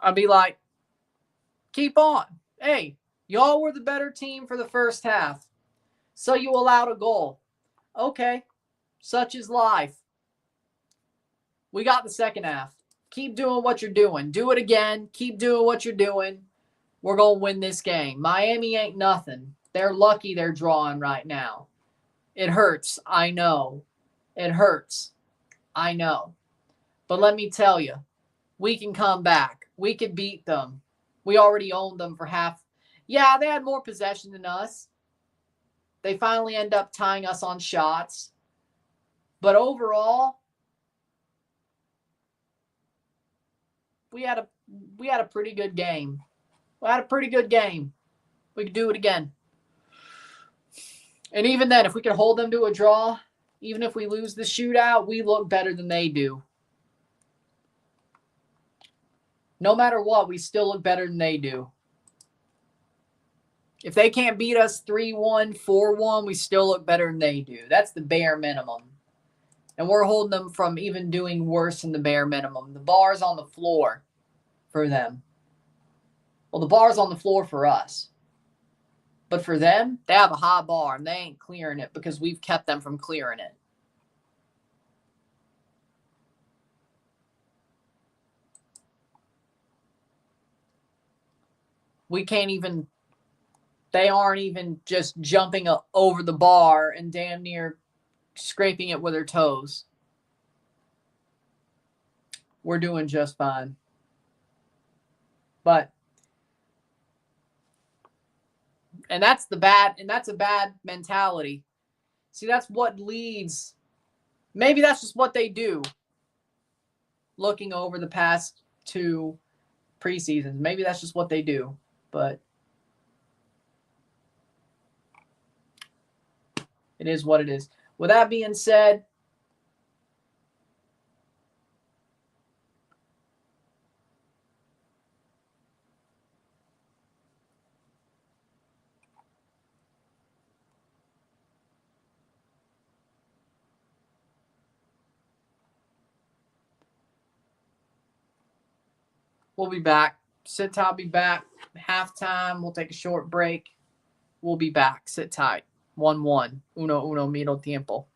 I'd be like, keep on. Hey, y'all were the better team for the first half. So you allowed a goal. Okay, such is life. We got the second half. Keep doing what you're doing. Do it again. Keep doing what you're doing. We're going to win this game. Miami ain't nothing. They're lucky they're drawing right now. It hurts. I know. It hurts. I know. But let me tell you, we can come back. We could beat them. We already owned them for half. Yeah, they had more possession than us. They finally end up tying us on shots. But overall, we had a pretty good game. We had a pretty good game. We could do it again. And even then, if we could hold them to a draw, even if we lose the shootout, we look better than they do. No matter what, we still look better than they do. If they can't beat us 3-1, 4-1, we still look better than they do. That's the bare minimum. And we're holding them from even doing worse than the bare minimum. The bar's on the floor for them. Well, the bar's on the floor for us. But for them, they have a high bar, and they ain't clearing it because we've kept them from clearing it. We can't even... they aren't even just jumping over the bar and damn near scraping it with their toes. We're doing just fine. But that's a bad mentality. See, that's what leads. Maybe that's just what they do. Looking over the past 2 preseasons, maybe that's just what they do. But it is what it is. With that being said, we'll be back. Sit tight, be back. Halftime, we'll take a short break. We'll be back. Sit tight. 1-1. Uno, miro tiempo.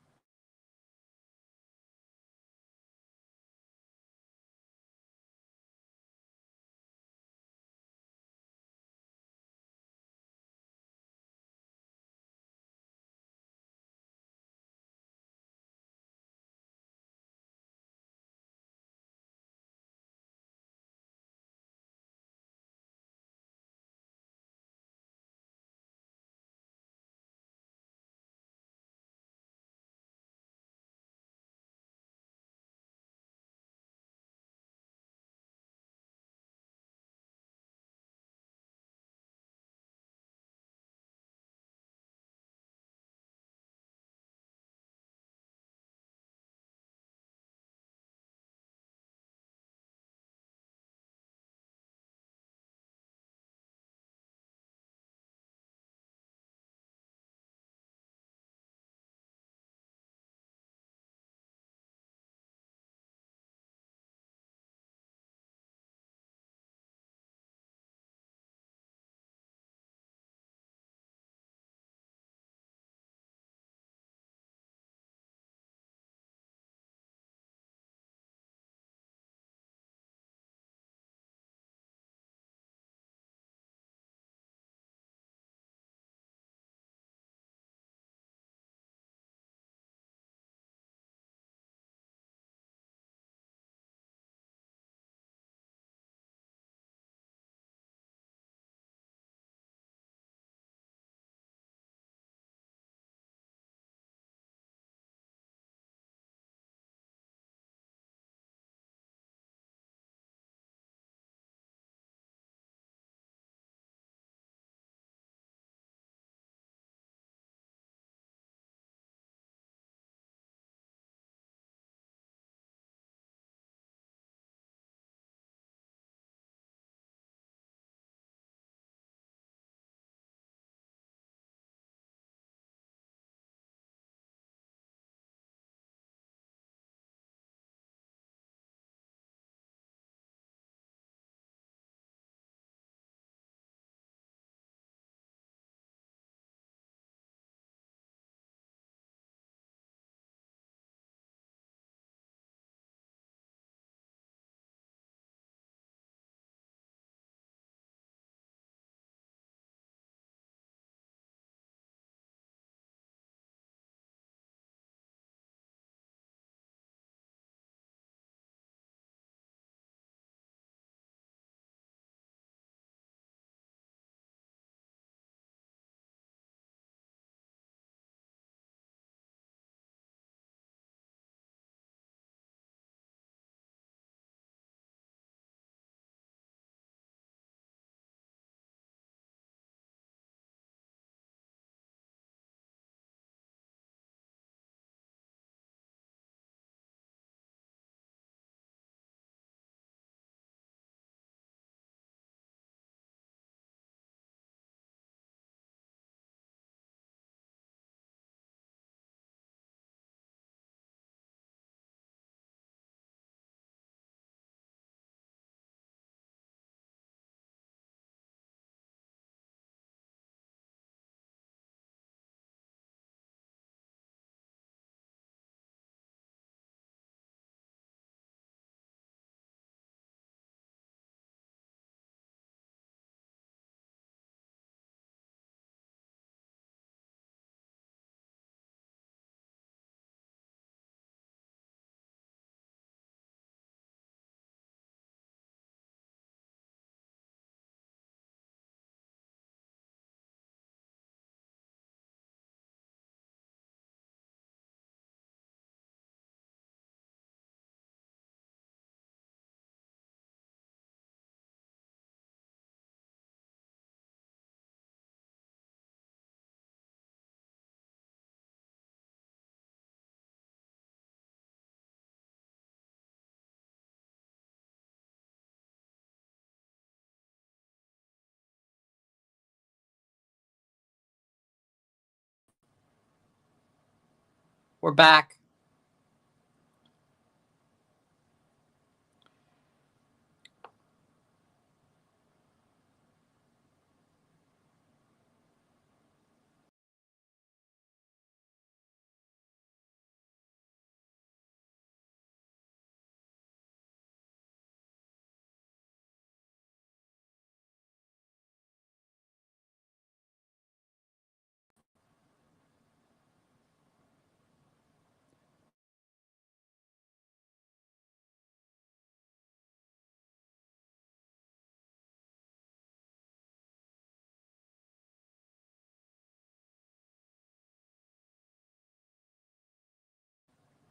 We're back.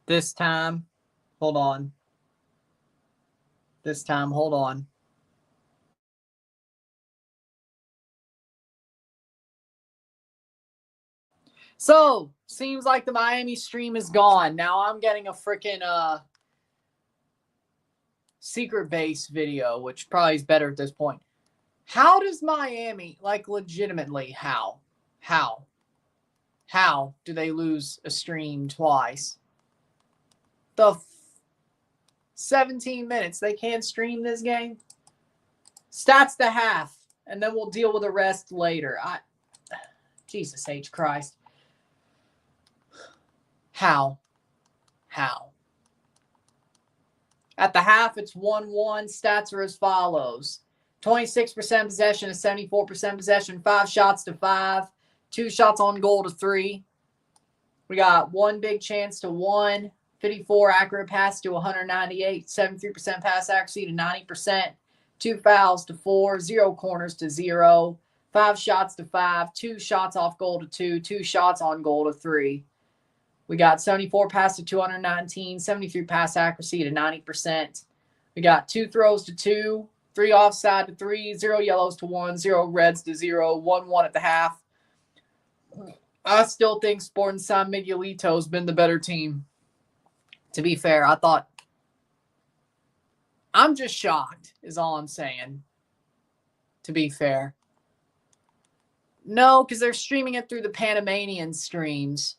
This time, hold on. This time, hold on. So, seems like the Miami stream is gone. Now I'm getting a freaking secret base video, which probably is better at this point. How does Miami, like legitimately, how do they lose a stream twice? 17 minutes, they can't stream this game? Stats to half, and then we'll deal with the rest later. Jesus H. Christ. How? At the half, it's 1-1. Stats are as follows. 26% possession to 74% possession. 5 shots to 5. 2 shots on goal to 3. We got 1 big chance to 1. 54 accurate pass to 198. 73% pass accuracy to 90%. 2 fouls to 4. 0 corners to 0. 5 shots to 5. 2 shots off goal to 2. 2 shots on goal to 3. We got 74 pass to 219, 73 pass accuracy to 90%. We got 2 throws to 2, 3 offside to 3, 0 yellows to 1, 0 reds to 0, 1-1 at the half. I still think Sporting San Miguelito has been the better team. To be fair, I'm just shocked is all I'm saying. To be fair. No, because they're streaming it through the Panamanian streams.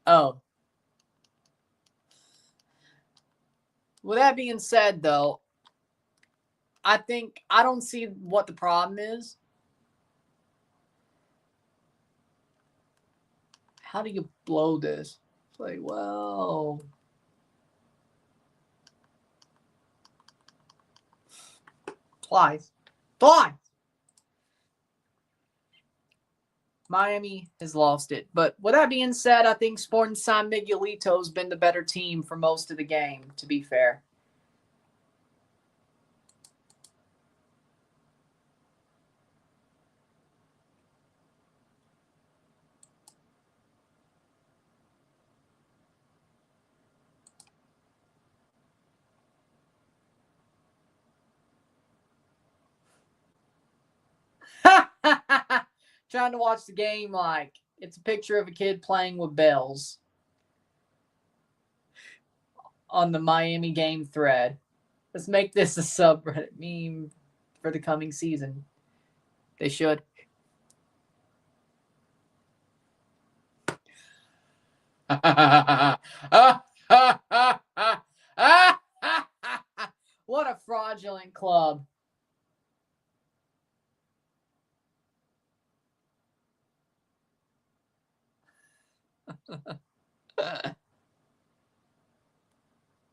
Oh. With that being said, though, I don't see what the problem is. How do you blow this? It's like, well, twice. Miami has lost it. But with that being said, I think Sporting San Miguelito has been the better team for most of the game, to be fair. Trying to watch the game like it's a picture of a kid playing with bells on the Miami game thread. Let's make this a subreddit meme for the coming season. They should. What a fraudulent club.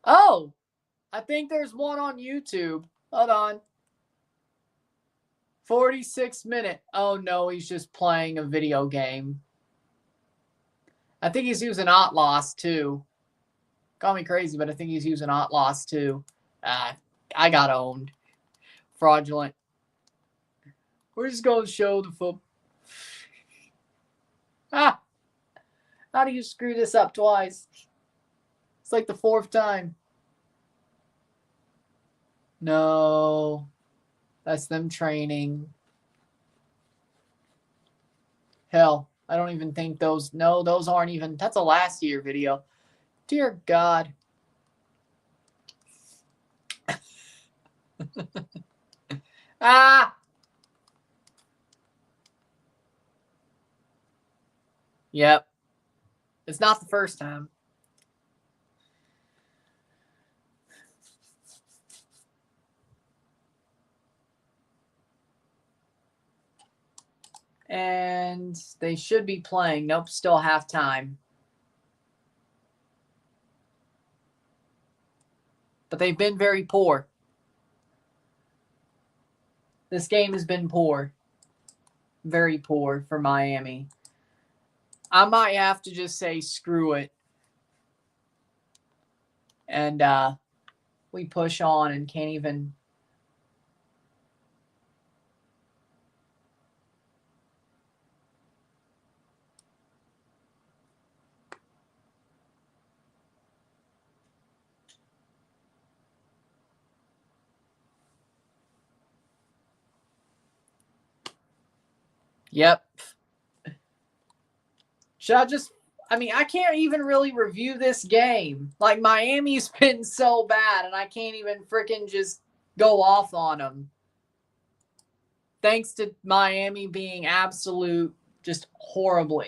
Oh, I think there's one on YouTube. Hold on. 46 minute. Oh, no, he's just playing a video game. I think he's using Outlaws too. Call me crazy, but I think he's using Outlaws too. I got owned. Fraudulent. We're just going to show the football. How do you screw this up twice? It's like the 4th time. No. That's them training. Hell, I don't even think those... No, those aren't even... That's a last year video. Dear God. Ah! Yep. It's not the first time. And they should be playing. Nope, still halftime. But they've been very poor. This game has been poor. Very poor for Miami. I might have to just say screw it. And we push on and can't even. Yep. Should I just. I mean, I can't even really review this game. Like, Miami's been so bad, and I can't even freaking just go off on them. Thanks to Miami being absolute, just horrible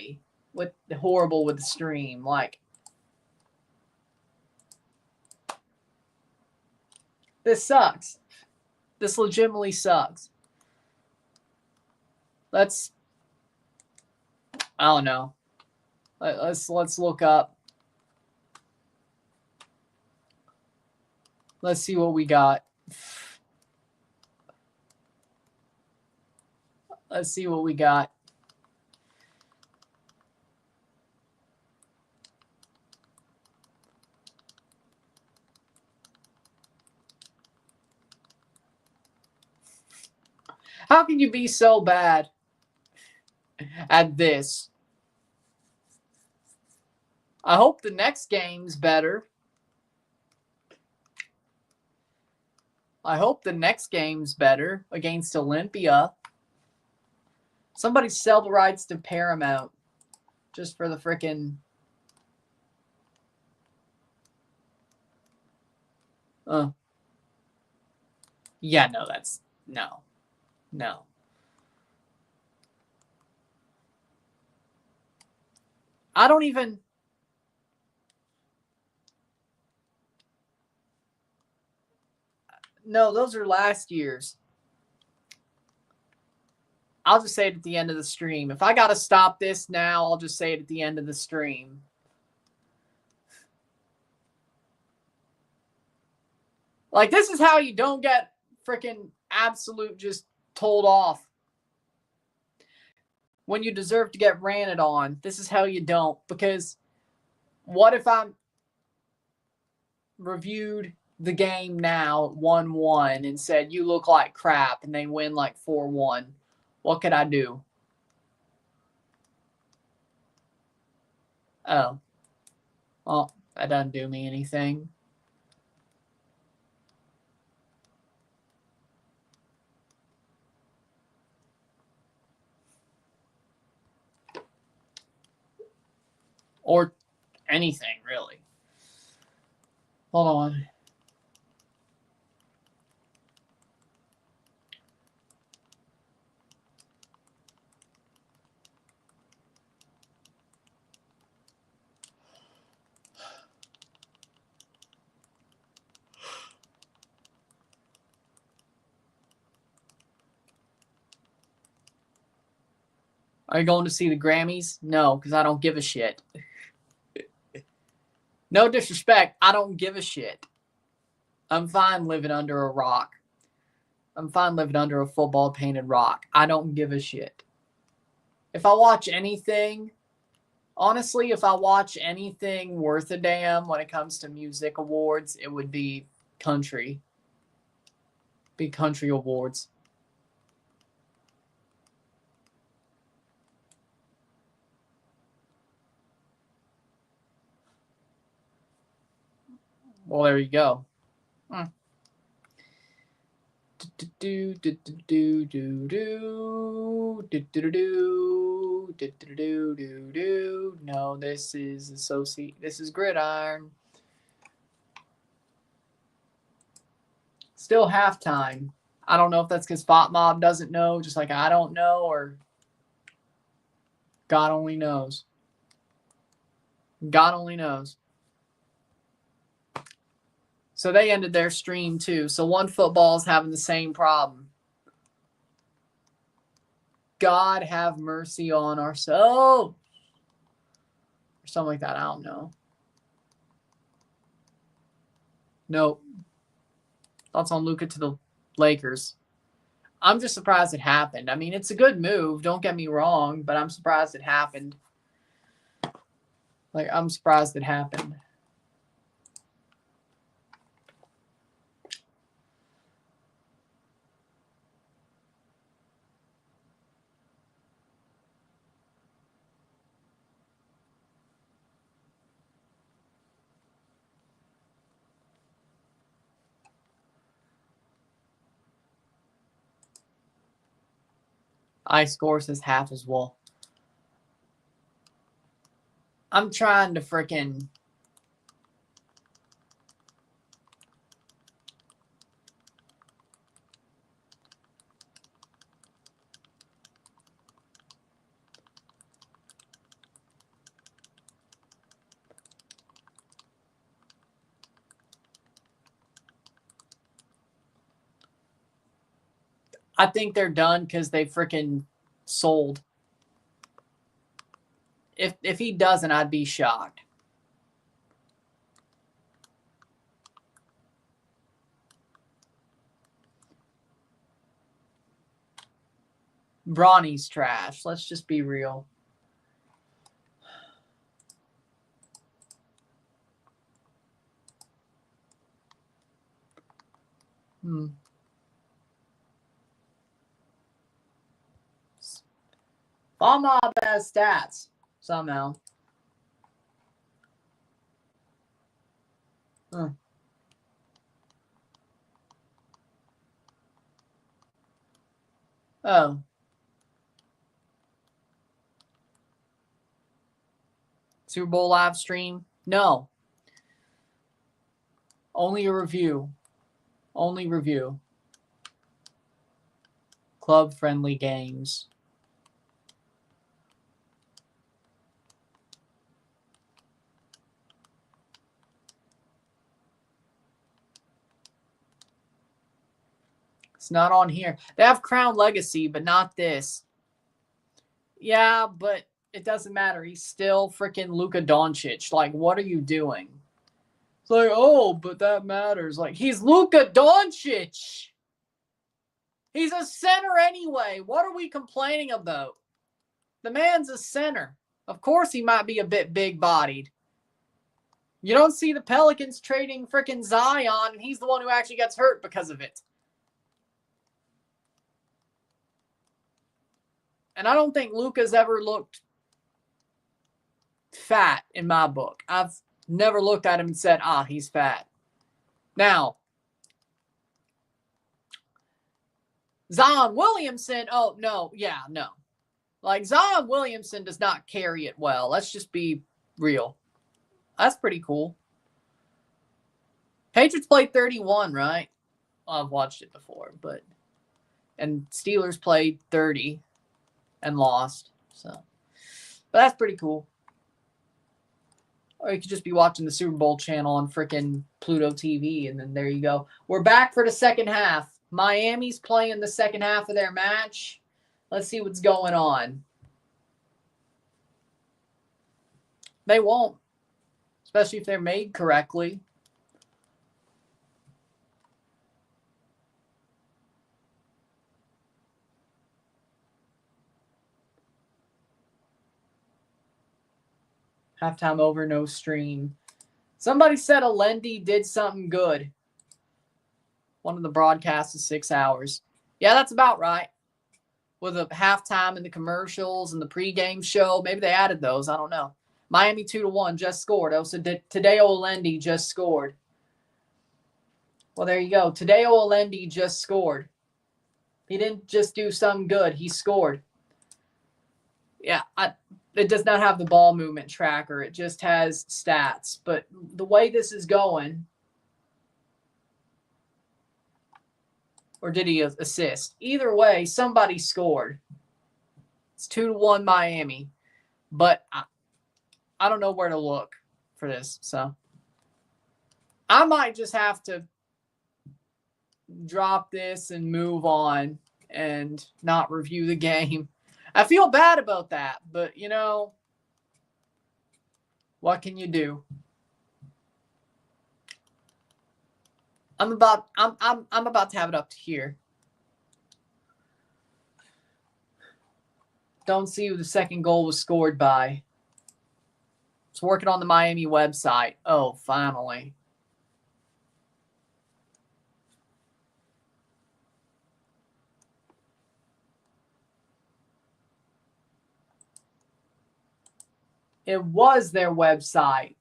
with the stream. Like, this sucks. This legitimately sucks. I don't know. Let's look up. Let's see what we got. Let's see what we got. How can you be so bad at this? I hope the next game's better. I hope the next game's better against Olympia. Somebody sell the rights to Paramount just for the frickin'. Yeah, no, that's no. I don't even. No, those are last year's. I'll just say it at the end of the stream. If I got to stop this now, I'll just say it at the end of the stream. Like, this is how you don't get freaking absolute just told off. When you deserve to get ranted on, this is how you don't. Because what if I'm reviewed the game now 1-1 and said, you look like crap, and they win like 4-1? What could I do? Oh. Well, that doesn't do me anything. Or anything, really. Hold on. Are you going to see the Grammys? No, because I don't give a shit. No disrespect, I don't give a shit. I'm fine living under a rock. I'm fine living under a football painted rock. I don't give a shit. If I watch anything, honestly, if I watch anything worth a damn when it comes to music awards, it would be country. Be country awards. Well, there you go. No, this is This is Gridiron. Still halftime. I don't know if that's because Fop Mob doesn't know, just like I don't know, or God only knows. God only knows. So they ended their stream too. So One Football is having the same problem. God have mercy on our soul. Or something like that. I don't know. Nope. Thoughts on Luka to the Lakers. I'm just surprised it happened. I mean, it's a good move. Don't get me wrong, but I'm surprised it happened. Like, I'm surprised it happened. I score says half as well. I'm trying to freaking... I think they're done because they freaking sold. If he doesn't, I'd be shocked. Bronny's trash. Let's just be real. All Mob has stats somehow. Oh. Super Bowl live stream? No. Only a review. Only review. Club friendly games. It's not on here. They have Crown Legacy, but not this. Yeah, but it doesn't matter. He's still freaking Luka Doncic. Like, what are you doing? It's like, oh, but that matters. Like, he's Luka Doncic. He's a center anyway. What are we complaining about? The man's a center. Of course he might be a bit big-bodied. You don't see the Pelicans trading freaking Zion, and he's the one who actually gets hurt because of it. And I don't think Luka's ever looked fat in my book. I've never looked at him and said, he's fat. Now, Zion Williamson, no. Like, Zion Williamson does not carry it well. Let's just be real. That's pretty cool. Patriots played 31, right? Well, I've watched it before, but... And Steelers played 30 and lost. So, but that's pretty cool. Or you could just be watching the Super Bowl channel on freaking Pluto TV, and then there you go. We're back for the second half. Miami's playing the second half of their match. Let's see what's going on. They won't, especially if they're made correctly. Halftime over, no stream. Somebody said Alendi did something good. One of the broadcasts is 6 hours. Yeah, that's about right. With the halftime and the commercials and the pregame show. Maybe they added those. I don't know. Miami 2-1 just scored. Oh, so Tadeo Alendi just scored. Well, there you go. Tadeo Alendi just scored. He didn't just do something good. He scored. Yeah, it does not have the ball movement tracker. It just has stats. But the way this is going, Or did he assist? Either way, somebody scored. It's 2-1 Miami. But I don't know where to look for this. So I might just have to drop this and move on and not review the game. I feel bad about that, but you know, what can you do? I'm about to have it up to here. Don't see who the second goal was scored by. It's working on the Miami website. Oh, finally. It was their website.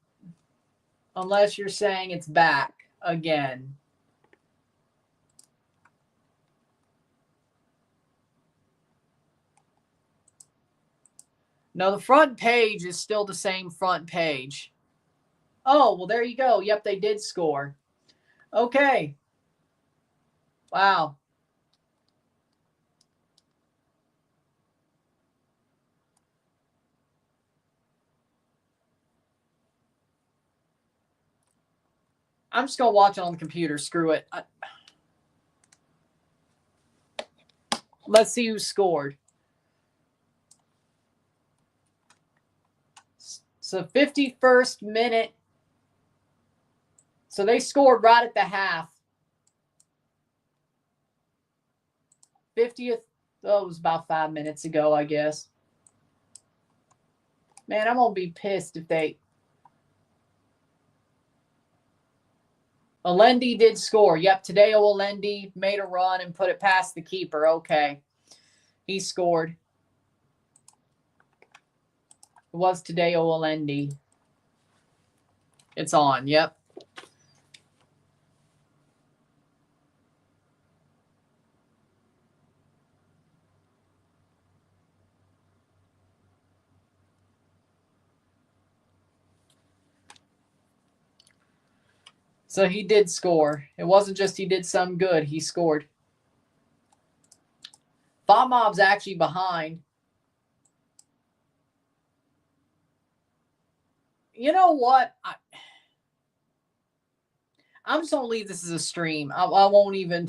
Unless you're saying it's back again. No, the front page is still the same front page. Oh, well, there you go. Yep, they did score. Okay. Wow. I'm just going to watch it on the computer. Screw it. Let's see who scored. So 51st minute. So they scored right at the half. 50th. Oh, it was about 5 minutes ago, I guess. Man, I'm going to be pissed if they... Alendi did score. Yep, Tadeo Alendi made a run and put it past the keeper. Okay. He scored. It was Tadeo Alendi. It's on. Yep. So he did score. It wasn't just he did some good. He scored. Mob's actually behind. You know what? I'm just going to leave this as a stream. I won't even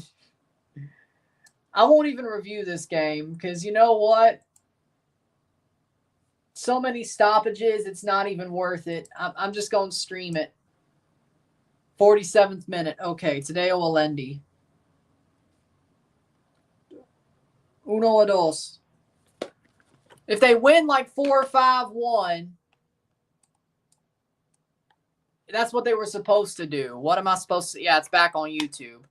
review this game because you know what? So many stoppages, it's not even worth it. I'm just going to stream it. 47th minute. Okay, Tadeo Alendi. 1-2. If they win like 4-5-1, that's what they were supposed to do. What am I supposed to... Yeah, it's back on YouTube.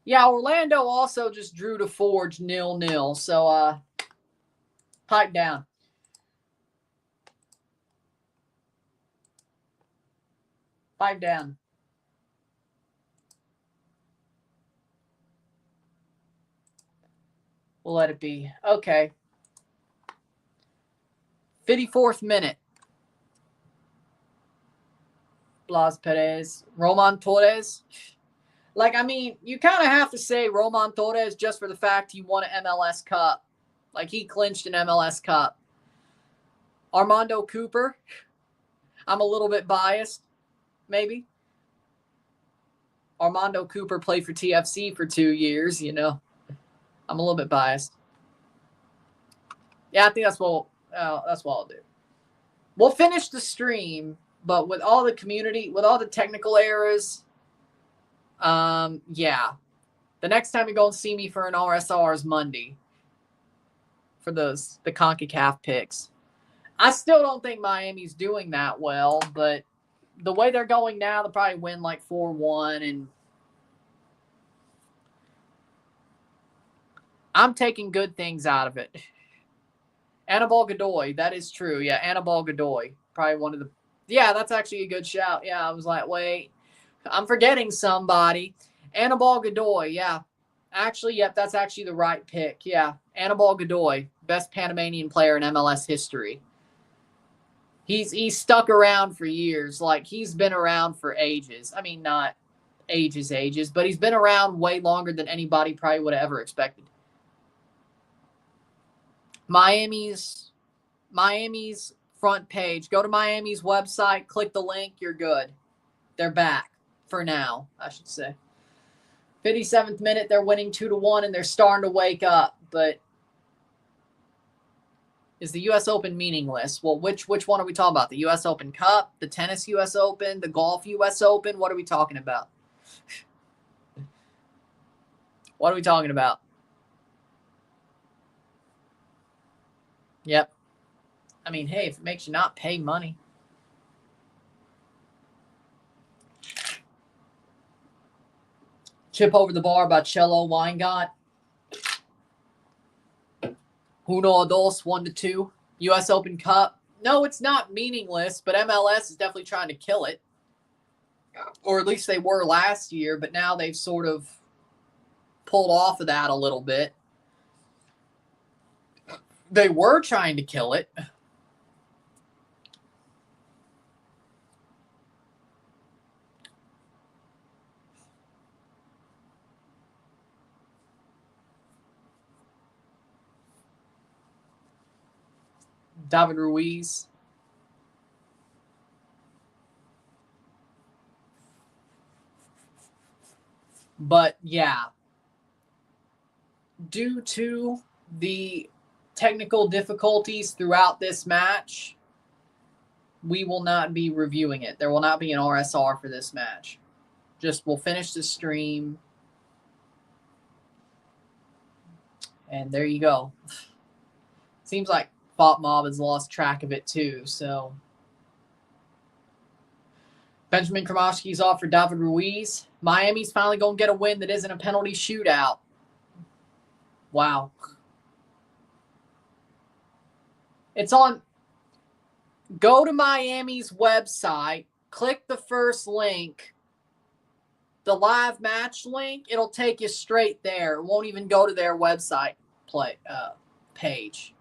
Yeah, Orlando also just drew to Forge 0-0. So, pipe down. Pipe down. We'll let it be. Okay. 54th minute. Blas Perez. Roman Torres. Like, I mean, you kind of have to say Roman Torres just for the fact he won an MLS Cup. Like, he clinched an MLS Cup. Armando Cooper. I'm a little bit biased, maybe. Armando Cooper played for TFC for 2 years, you know. I'm a little bit biased. Yeah, I think that's what I'll do. We'll finish the stream, but with all the community, with all the technical errors, yeah. The next time you're going to see me for an RSR is Monday for the CONCACAF picks. I still don't think Miami's doing that well, but the way they're going now, they'll probably win like 4-1, and I'm taking good things out of it. Anibal Godoy, that is true. Yeah, Anibal Godoy. Probably one of the... Yeah, that's actually a good shout. Yeah, I was like, wait, I'm forgetting somebody. Anibal Godoy, yeah. Actually, yep, that's actually the right pick. Yeah, Anibal Godoy, best Panamanian player in MLS history. He's stuck around for years. Like, he's been around for ages. I mean, not ages, but he's been around way longer than anybody probably would have ever expected. Miami's front page. Go to Miami's website, click the link, you're good. They're back for now, I should say. 57th minute, they're winning 2-1, and they're starting to wake up. But is the U.S. Open meaningless? Well, which one are we talking about? The U.S. Open Cup, the tennis U.S. Open, the golf U.S. Open? What are we talking about? What are we talking about? Yep. I mean, hey, if it makes you not pay money. Chip over the bar by Cello Weingart. Uno dos, 1-2. U.S. Open Cup. No, it's not meaningless, but MLS is definitely trying to kill it. Or at least they were last year, but now they've sort of pulled off of that a little bit. They were trying to kill it. David Ruiz. But yeah, due to the technical difficulties throughout this match, we will not be reviewing it. There will not be an RSR for this match. Just we'll finish the stream. And there you go. Seems like Fop Mob has lost track of it too, so. Benjamin Kromowski's off for David Ruiz. Miami's finally going to get a win that isn't a penalty shootout. Wow. It's on. Go to Miami's website. Click the first link. The live match link. It'll take you straight there. It won't even go to their website page.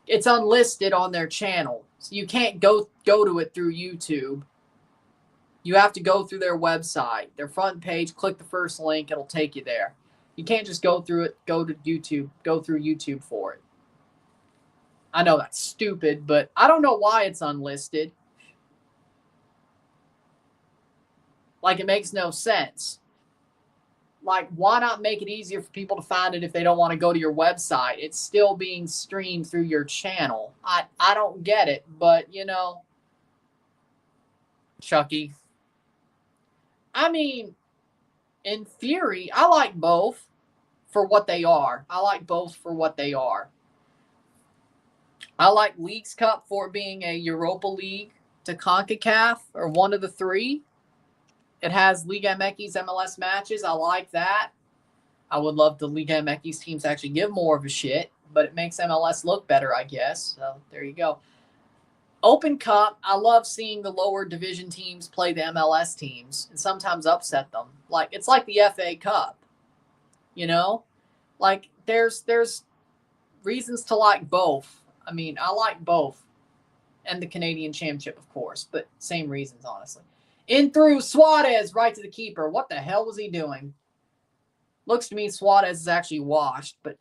It's unlisted on their channel. So you can't go to it through YouTube. You have to go through their website, their front page, click the first link, it'll take you there. You can't just go through it, go to YouTube, go through YouTube for it. I know that's stupid, but I don't know why it's unlisted. Like, it makes no sense. Like, why not make it easier for people to find it if they don't want to go to your website? It's still being streamed through your channel. I don't get it, but, you know, Chucky. I mean, in theory, I like both for what they are. I like both for what they are. I like Leagues Cup for being a Europa League to CONCACAF, or one of the three. It has Liga MX MLS matches. I like that. I would love the Liga MX teams actually give more of a shit, but it makes MLS look better, I guess. So there you go. Open Cup, I love seeing the lower division teams play the MLS teams and sometimes upset them. Like, it's like the FA Cup, you know? Like, there's reasons to like both. I mean, I like both. And the Canadian Championship, of course, but same reasons, honestly. In through Suarez, right to the keeper. What the hell was he doing? Looks to me Suarez is actually washed, but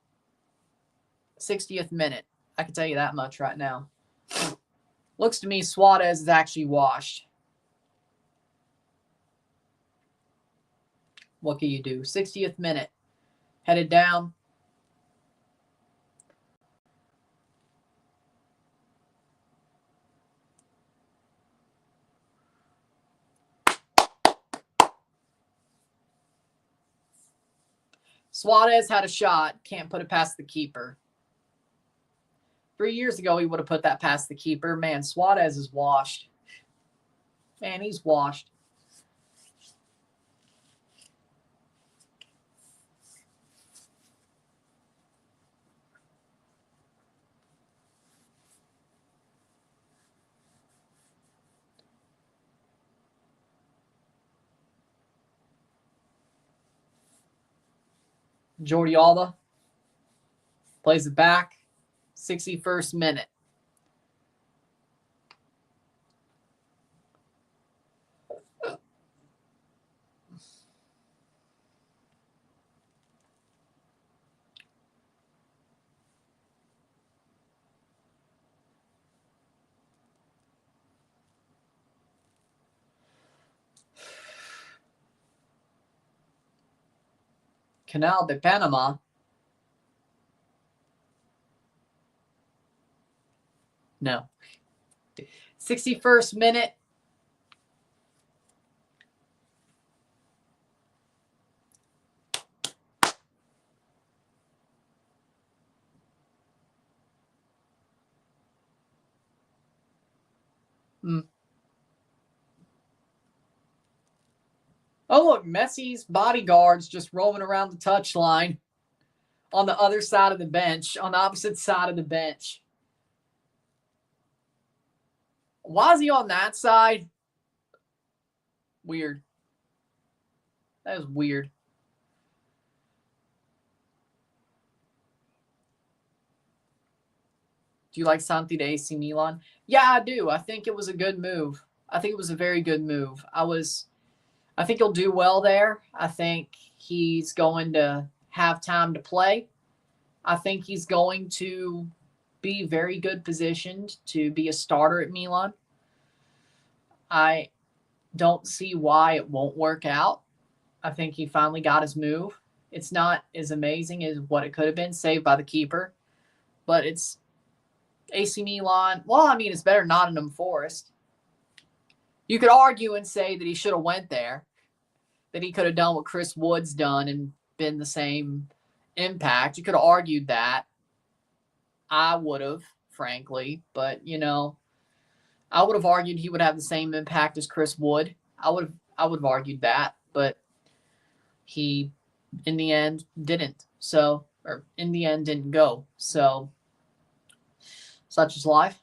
60th minute. I can tell you that much right now. Looks to me Suarez is actually washed. What can you do? 60th minute. Headed down. Suarez had a shot. Can't put it past the keeper. 3 years ago, he would have put that past the keeper. Man, Suarez is washed. Man, he's washed. Jordi Alba plays it back. 61st minute. Canal de Panama. No. 61st minute. Oh, look, Messi's bodyguards just roaming around the touchline on the other side of the bench, on the opposite side of the bench. Why is he on that side? Weird. That is weird. Do you like Santi to AC Milan? Yeah, I do. I think it was a good move. I think it was a very good move. I think he'll do well there. I think he's going to have time to play. I think he's going to be very good positioned to be a starter at Milan. I don't see why it won't work out. I think he finally got his move. It's not as amazing as what it could have been, saved by the keeper. But it's AC Milan. Well, I mean, it's better Nottingham Forest. You could argue and say that he should have went there, that he could have done what Chris Wood's done and been the same impact. You could have argued that. I would have, frankly. But, you know, I would have argued he would have the same impact as Chris Wood. I would have argued that. But he, in the end, didn't. So, or in the end, didn't go. So, such is life.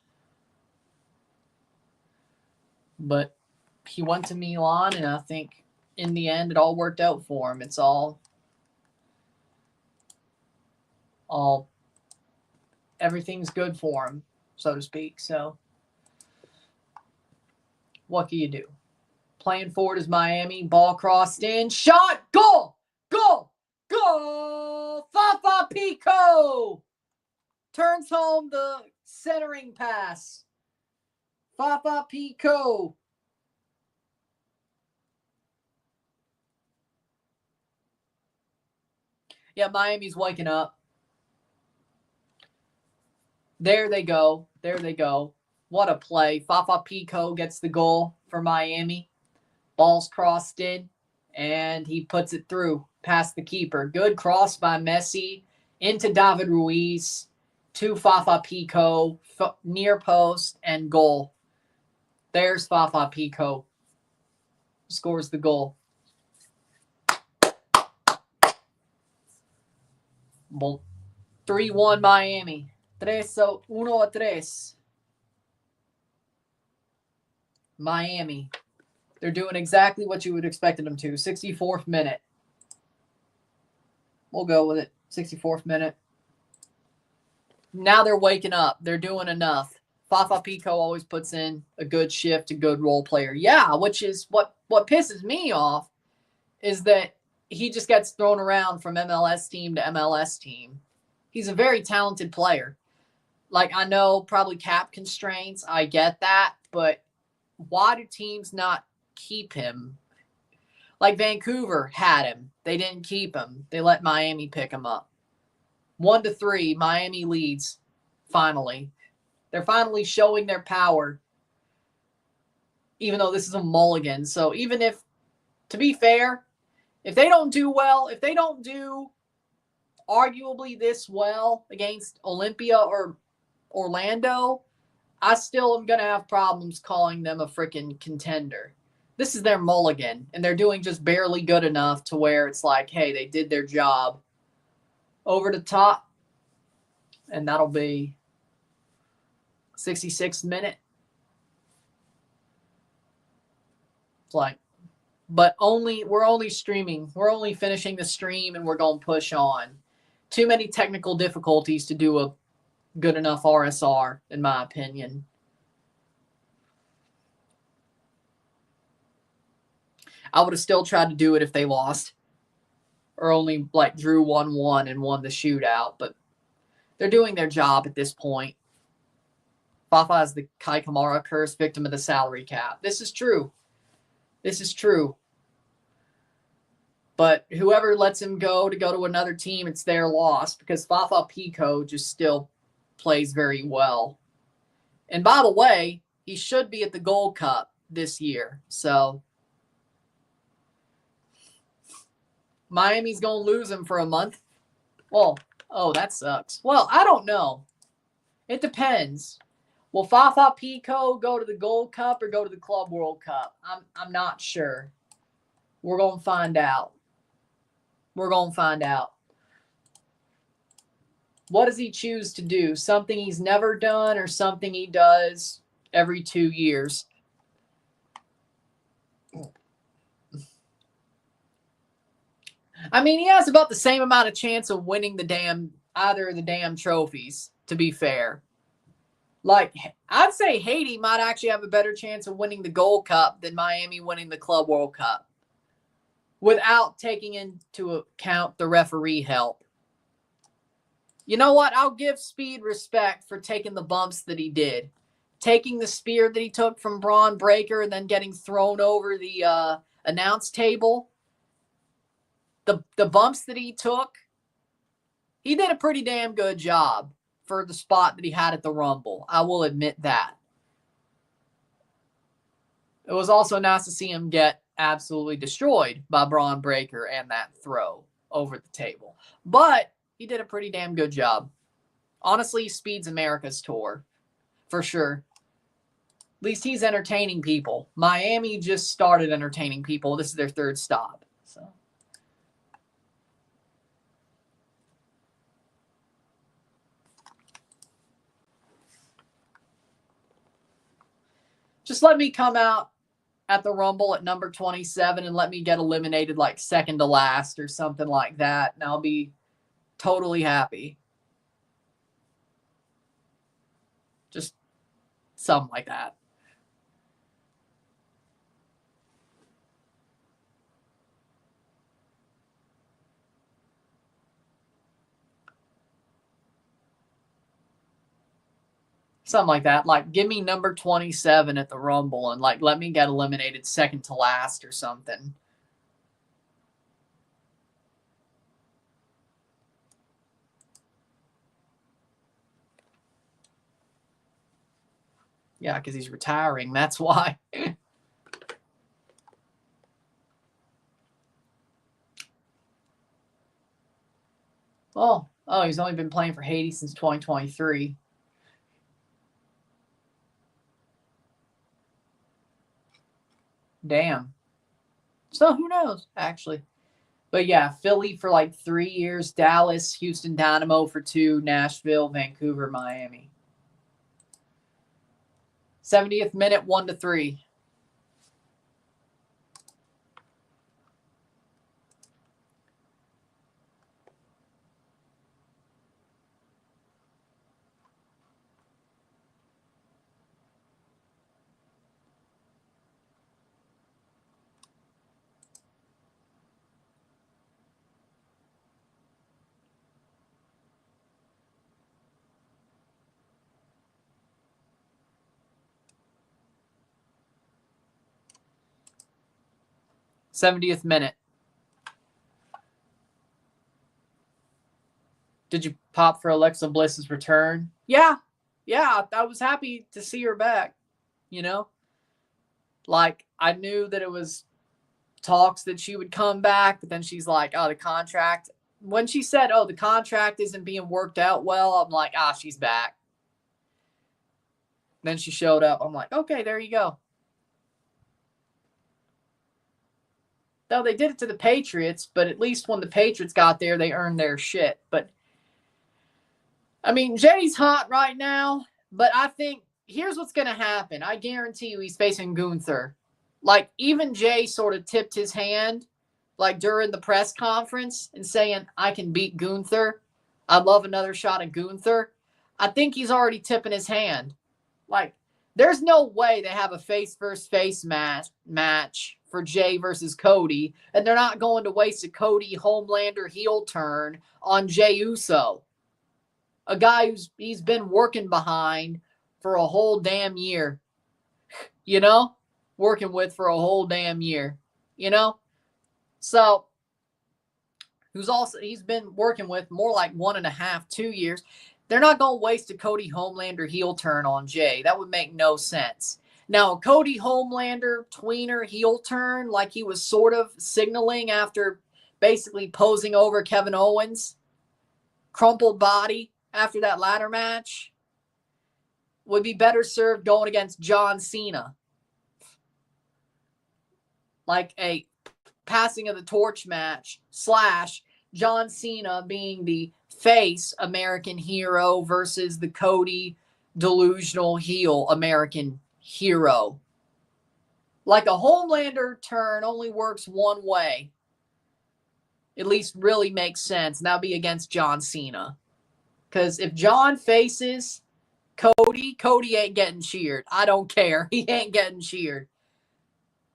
But he went to Milan, and I think in the end, it all worked out for him. It's all everything's good for him, so to speak. So, what can you do? Playing forward is Miami. Ball crossed in. Shot. Goal. Goal. Goal. Fafa Pico turns home the centering pass. Fafa Pico. Yeah, Miami's waking up. There they go. There they go. What a play. Fafa Pico gets the goal for Miami. Ball's crossed in, and he puts it through past the keeper. Good cross by Messi into David Ruiz to Fafa Pico, near post, and goal. There's Fafa Pico. Scores the goal. Well, 3-1 Miami. 3-1-3. Miami. They're doing exactly what you would expect them to. 64th minute. We'll go with it. 64th minute. Now they're waking up. They're doing enough. Fafa Pico always puts in a good shift, a good role player. Yeah, which is what pisses me off is that he just gets thrown around from MLS team to MLS team. He's a very talented player. Like, I know probably cap constraints. I get that. But why do teams not keep him? Like Vancouver had him. They didn't keep him. They let Miami pick him up. 1-3, Miami leads. Finally. They're finally showing their power. Even though this is a mulligan. So even if, to be fair, if they don't do well, if they don't do arguably this well against Olympia or Orlando, I still am going to have problems calling them a freaking contender. This is their mulligan, and they're doing just barely good enough to where it's like, hey, they did their job. Over the top, and that'll be 66th minute. It's like, but we're only streaming. We're only finishing the stream, and we're going to push on. Too many technical difficulties to do a good enough RSR, in my opinion. I would have still tried to do it if they lost. Or only like drew 1-1 and won the shootout. But they're doing their job at this point. Fafa is the Kai Kamara curse, victim of the salary cap. This is true. This is true. But whoever lets him go to another team, it's their loss because Fafa Pico just still plays very well. And by the way, he should be at the Gold Cup this year. So Miami's going to lose him for a month. Well, oh, that sucks. Well, I don't know. It depends. Will Fafa Pico go to the Gold Cup or go to the Club World Cup? I'm not sure. We're going to find out. We're going to find out. What does he choose to do? Something he's never done or something he does every 2 years? I mean, he has about the same amount of chance of winning either of the damn trophies, to be fair. Like, I'd say Haiti might actually have a better chance of winning the Gold Cup than Miami winning the Club World Cup without taking into account the referee help. You know what? I'll give Speed respect for taking the bumps that he did. Taking the spear that he took from Braun Breaker and then getting thrown over the announce table. The bumps that he took, he did a pretty damn good job for the spot that he had at the Rumble. I will admit that. It was also nice to see him get absolutely destroyed by Braun Breaker and that throw over the table. But he did a pretty damn good job. Honestly, Speed's America's tour. For sure. At least he's entertaining people. Miami just started entertaining people. This is their third stop. So. Just let me come out at the Rumble at number 27 and let me get eliminated like second to last or something like that. And I'll be totally happy. Just something like that. Something like that. Like, give me number 27 at the Rumble and, like, let me get eliminated second to last or something. Yeah, because he's retiring. That's why. Oh, he's only been playing for Haiti since 2023. Damn. So who knows, actually. But yeah, Philly for like 3 years, Dallas, Houston Dynamo for 2, Nashville, Vancouver, Miami. 70th minute, 1-3. '70th minute. Did you pop for Alexa Bliss's return? Yeah. I was happy to see her back. You know, like I knew that it was talks that she would come back, but then she's like, "Oh, the contract." When she said, "Oh, the contract isn't being worked out well," I'm like, she's back. Then she showed up. I'm like, okay, there you go. Though they did it to the Patriots, but at least when the Patriots got there, they earned their shit. But, I mean, Jay's hot right now, but I think here's what's going to happen. I guarantee you he's facing Gunther. Like, even Jay sort of tipped his hand, like, during the press conference and saying, I can beat Gunther. I'd love another shot at Gunther. I think he's already tipping his hand. Like, there's no way they have a face-versus-face match for Jay versus Cody, and they're not going to waste a Cody Homelander heel turn on Jey Uso, a guy he's been working behind for a whole damn year, working with for a whole damn year, So he's been working with more like 1.5, 2 years. They're not going to waste a Cody Homelander heel turn on Jay. That would make no sense. Now, Cody Homelander tweener heel turn, like he was sort of signaling after basically posing over Kevin Owens, crumpled body after that ladder match, would be better served going against John Cena. Like a passing of the torch match / John Cena being the face American hero versus the Cody delusional heel American hero. Like a Homelander turn only works one way. At least really makes sense. And that'll be against John Cena. Because if John faces Cody ain't getting cheered. I don't care. He ain't getting cheered.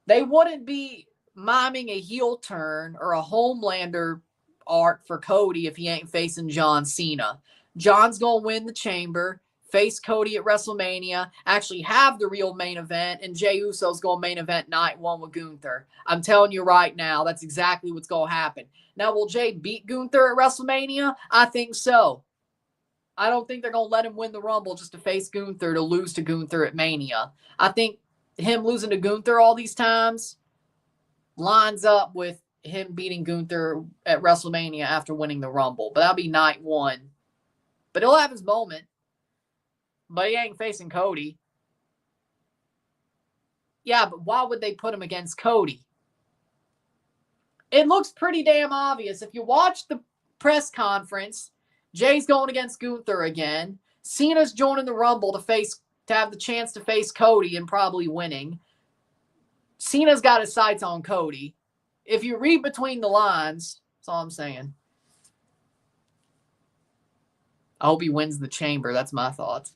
They wouldn't be miming a heel turn or a Homelander arc for Cody if he ain't facing John Cena. John's going to win the chamber, face Cody at WrestleMania, actually have the real main event, and Jey Uso's going to main event night one with Gunther. I'm telling you right now, that's exactly what's going to happen. Now, will Jey beat Gunther at WrestleMania? I think so. I don't think they're going to let him win the Rumble just to face Gunther to lose to Gunther at Mania. I think him losing to Gunther all these times lines up with him beating Gunther at WrestleMania after winning the Rumble. But that'll be night one. But he'll have his moment. But he ain't facing Cody. Yeah, but why would they put him against Cody? It looks pretty damn obvious. If you watch the press conference, Jay's going against Gunther again. Cena's joining the Rumble to have the chance to face Cody and probably winning. Cena's got his sights on Cody. If you read between the lines, that's all I'm saying. I hope he wins the chamber. That's my thoughts.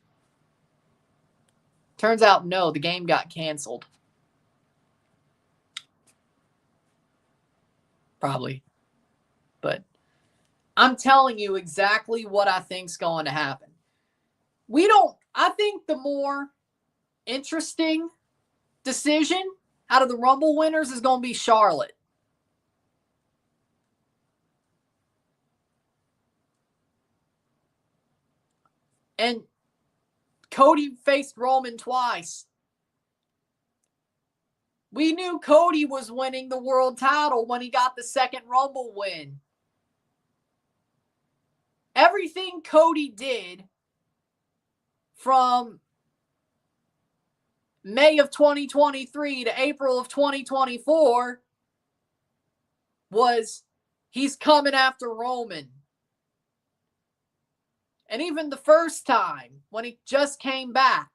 Turns out, no, the game got canceled. Probably. But I'm telling you exactly what I think's going to happen. I think the more interesting decision out of the Rumble winners is going to be Charlotte. And Cody faced Roman twice. We knew Cody was winning the world title when he got the second Rumble win. Everything Cody did from May of 2023 to April of 2024 was he's coming after Roman. And even the first time when he just came back,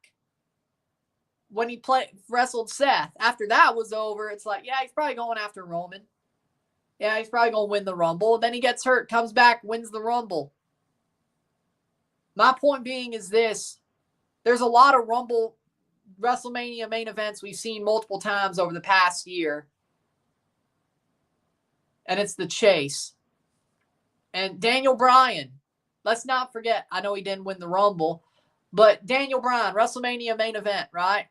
when he wrestled Seth, after that was over, it's like, yeah, he's probably going after Roman. Yeah, he's probably going to win the Rumble. Then he gets hurt, comes back, wins the Rumble. My point being is this. There's a lot of Rumble WrestleMania main events we've seen multiple times over the past year. And it's the chase. And Daniel Bryan, let's not forget, I know he didn't win the Rumble, but Daniel Bryan, WrestleMania main event, right?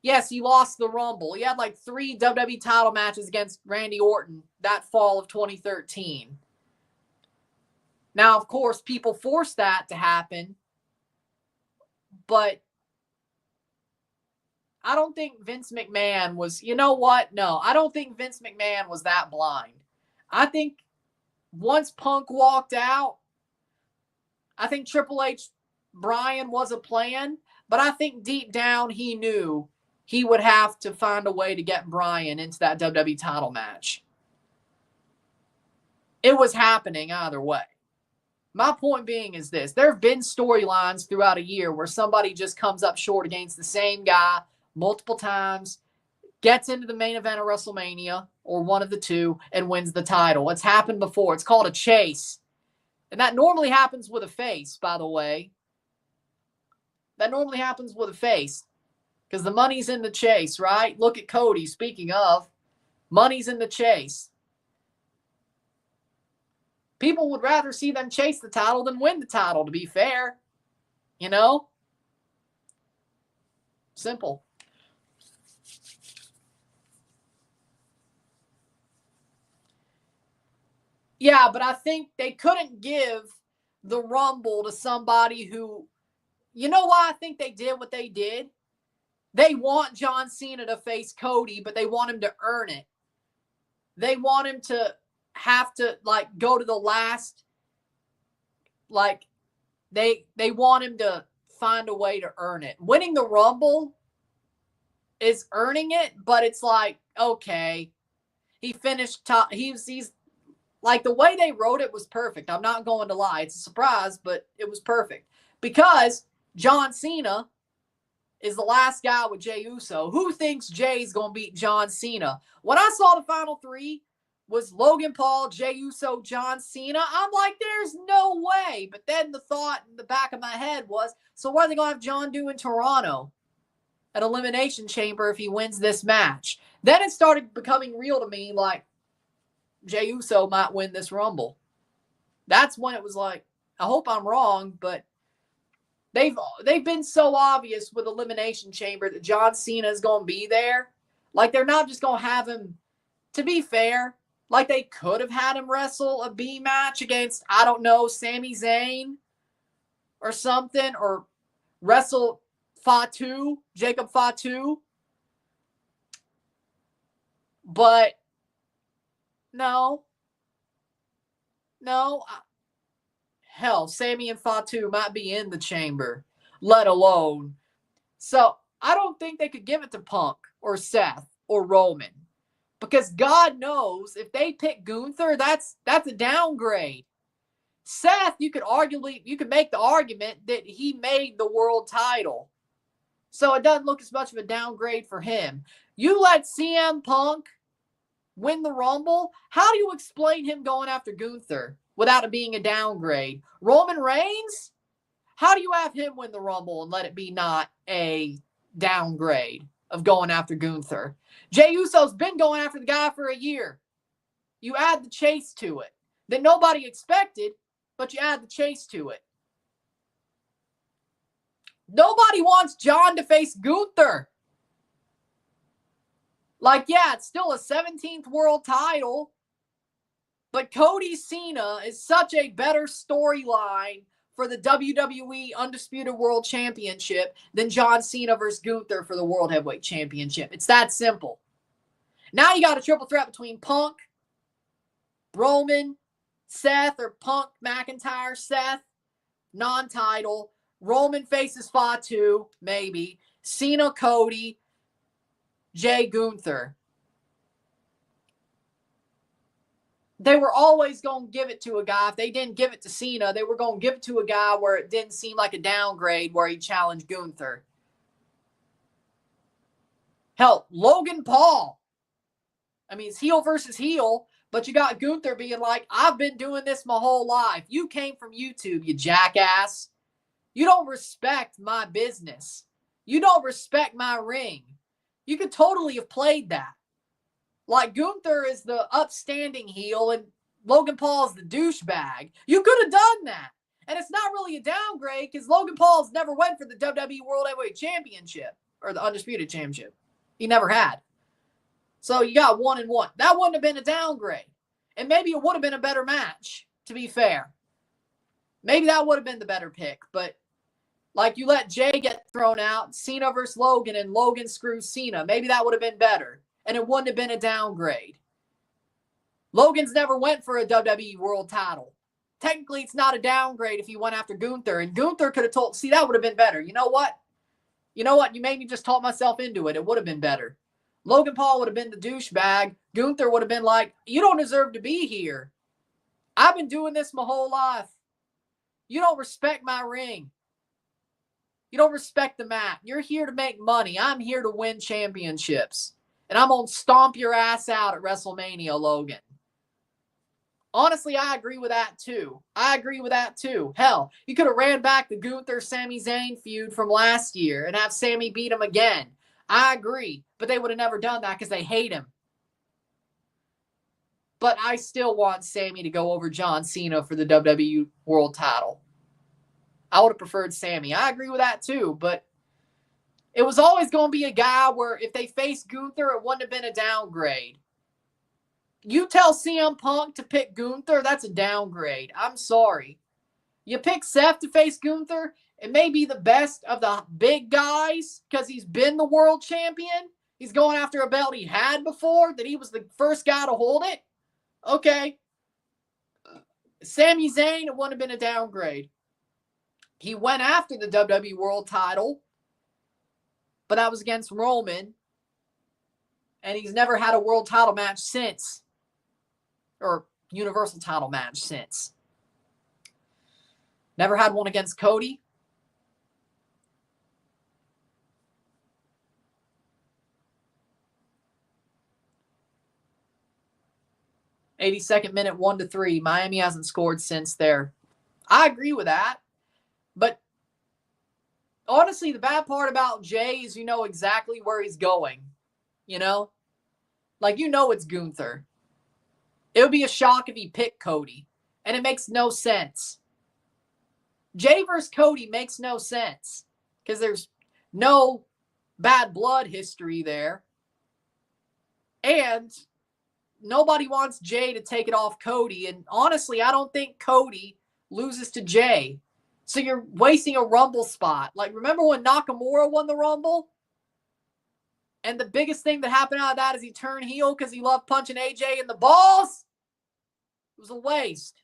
Yes, he lost the Rumble. He had like 3 WWE title matches against Randy Orton that fall of 2013. Now, of course, people forced that to happen, but I don't think Vince McMahon was, you know what? No, I don't think Vince McMahon was that blind. I think once Punk walked out, I think Triple H, Bryan was a plan, but I think deep down he knew he would have to find a way to get Bryan into that WWE title match. It was happening either way. My point being is this. There have been storylines throughout a year where somebody just comes up short against the same guy multiple times, gets into the main event of WrestleMania or one of the two, and wins the title. It's happened before. It's called a chase. And that normally happens with a face, by the way. That normally happens with a face. Because the money's in the chase, right? Look at Cody. Speaking of, money's in the chase. People would rather see them chase the title than win the title, to be fair. You know? Simple. Yeah, but I think they couldn't give the Rumble to somebody who, you know why I think they did what they did? They want John Cena to face Cody, but they want him to earn it. They want him to have to, like, go to the last, like, they want him to find a way to earn it. Winning the Rumble is earning it, but it's like, okay, he finished top. He's like, the way they wrote it was perfect. I'm not going to lie. It's a surprise, but it was perfect. Because John Cena is the last guy with Jey Uso. Who thinks Jay's going to beat John Cena? When I saw the final three was Logan Paul, Jey Uso, John Cena, I'm like, there's no way. But then the thought in the back of my head was, so what are they going to have John do in Toronto? An Elimination Chamber if he wins this match. Then it started becoming real to me, like, Jey Uso might win this Rumble. That's when it was like, I hope I'm wrong, but they've been so obvious with Elimination Chamber that John Cena is going to be there. Like, they're not just going to have him, to be fair, like they could have had him wrestle a B match against, I don't know, Sami Zayn or something, or wrestle Fatu, Jacob Fatu. But no. Hell, Sammy and Fatu might be in the chamber, let alone. So I don't think they could give it to Punk or Seth or Roman. Because God knows if they pick Gunther, that's a downgrade. Seth, you could make the argument that he made the world title. So it doesn't look as much of a downgrade for him. You let CM Punk win the Rumble, how do you explain him going after Gunther without it being a downgrade? Roman Reigns, how do you have him win the Rumble and let it be not a downgrade of going after Gunther? Jey Uso's been going after the guy for a year. You add the chase to it that nobody expected, but you add the chase to it. Nobody wants John to face Gunther. Like, yeah, it's still a 17th world title, but Cody Cena is such a better storyline for the WWE Undisputed World Championship than John Cena versus Gunther for the World Heavyweight Championship. It's that simple. Now you got a triple threat between Punk, Roman, Seth, or Punk, McIntyre, Seth, non-title. Roman faces Fatu, maybe. Cena, Cody, Jay, Gunther. They were always going to give it to a guy. If they didn't give it to Cena, they were going to give it to a guy where it didn't seem like a downgrade where he challenged Gunther. Hell, Logan Paul. I mean, it's heel versus heel, but you got Gunther being like, I've been doing this my whole life. You came from YouTube, you jackass. You don't respect my business. You don't respect my ring. You could totally have played that. Like, Gunther is the upstanding heel and Logan Paul is the douchebag. You could have done that. And it's not really a downgrade because Logan Paul's never went for the WWE World Heavyweight Championship or the Undisputed Championship. He never had. So you got 1-1. That wouldn't have been a downgrade. And maybe it would have been a better match, to be fair. Maybe that would have been the better pick. But, like, you let Jay get thrown out, Cena versus Logan, and Logan screws Cena. Maybe that would have been better. And it wouldn't have been a downgrade. Logan's never went for a WWE World title. Technically, it's not a downgrade if he went after Gunther. And Gunther could have told, see, that would have been better. You know what? You made me just talk myself into it. It would have been better. Logan Paul would have been the douchebag. Gunther would have been like, you don't deserve to be here. I've been doing this my whole life. You don't respect my ring. You don't respect the mat. You're here to make money. I'm here to win championships. And I'm going to stomp your ass out at WrestleMania, Logan. Honestly, I agree with that too. Hell, you could have ran back the Gunther-Sami Zayn feud from last year and have Sami beat him again. I agree. But they would have never done that because they hate him. But I still want Sami to go over John Cena for the WWE World title. I would have preferred Sami. I agree with that too. But it was always going to be a guy where if they faced Gunther, it wouldn't have been a downgrade. You tell CM Punk to pick Gunther, that's a downgrade. I'm sorry. You pick Seth to face Gunther, it may be the best of the big guys because he's been the world champion. He's going after a belt he had before, that he was the first guy to hold it. Okay. Sami Zayn, it wouldn't have been a downgrade. He went after the WWE World title, but that was against Roman, and he's never had a world title match since, or Universal title match since. Never had one against Cody. '82nd minute, 1-3. Miami hasn't scored since there. I agree with that. But honestly, the bad part about Jay is you know exactly where he's going. You know? Like, you know it's Gunther. It would be a shock if he picked Cody. And it makes no sense. Jay versus Cody makes no sense. Because there's no bad blood history there. And nobody wants Jay to take it off Cody. And honestly, I don't think Cody loses to Jay. So you're wasting a Rumble spot. Like, remember when Nakamura won the Rumble? And the biggest thing that happened out of that is he turned heel because he loved punching AJ in the balls? It was a waste.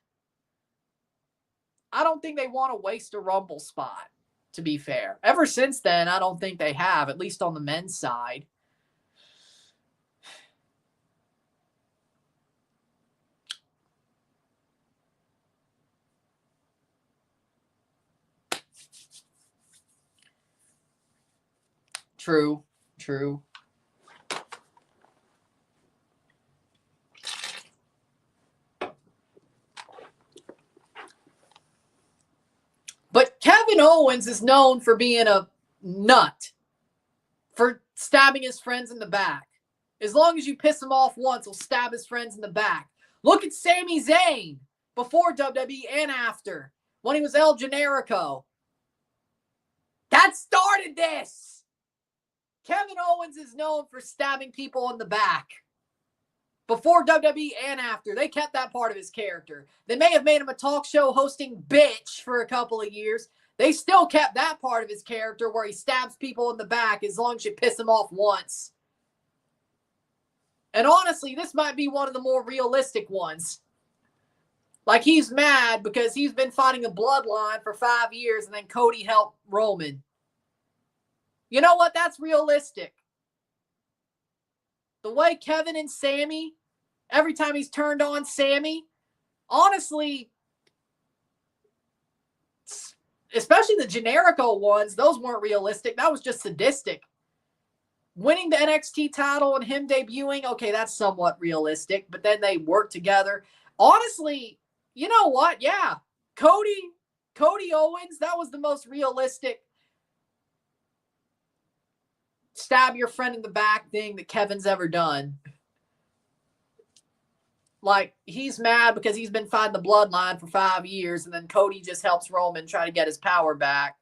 I don't think they want to waste a Rumble spot, to be fair. Ever since then, I don't think they have, at least on the men's side. True. But Kevin Owens is known for being a nut, for stabbing his friends in the back. As long as you piss him off once, he'll stab his friends in the back. Look at Sami Zayn before WWE and after, when he was El Generico. That started this. Kevin Owens is known for stabbing people in the back. Before WWE and after. They kept that part of his character. They may have made him a talk show hosting bitch for a couple of years. They still kept that part of his character where he stabs people in the back as long as you piss him off once. And honestly, this might be one of the more realistic ones. Like, he's mad because he's been fighting a bloodline for 5 years and then Cody helped Roman. You know what? That's realistic. The way Kevin and Sammy, every time he's turned on Sammy, honestly, especially the Generico ones, those weren't realistic. That was just sadistic. Winning the NXT title and him debuting, okay, that's somewhat realistic, but then they work together. Honestly, you know what? Yeah, Cody Owens, that was the most realistic stab your friend in the back thing that Kevin's ever done. Like, he's mad because he's been fighting the bloodline for 5 years, and then Cody just helps Roman try to get his power back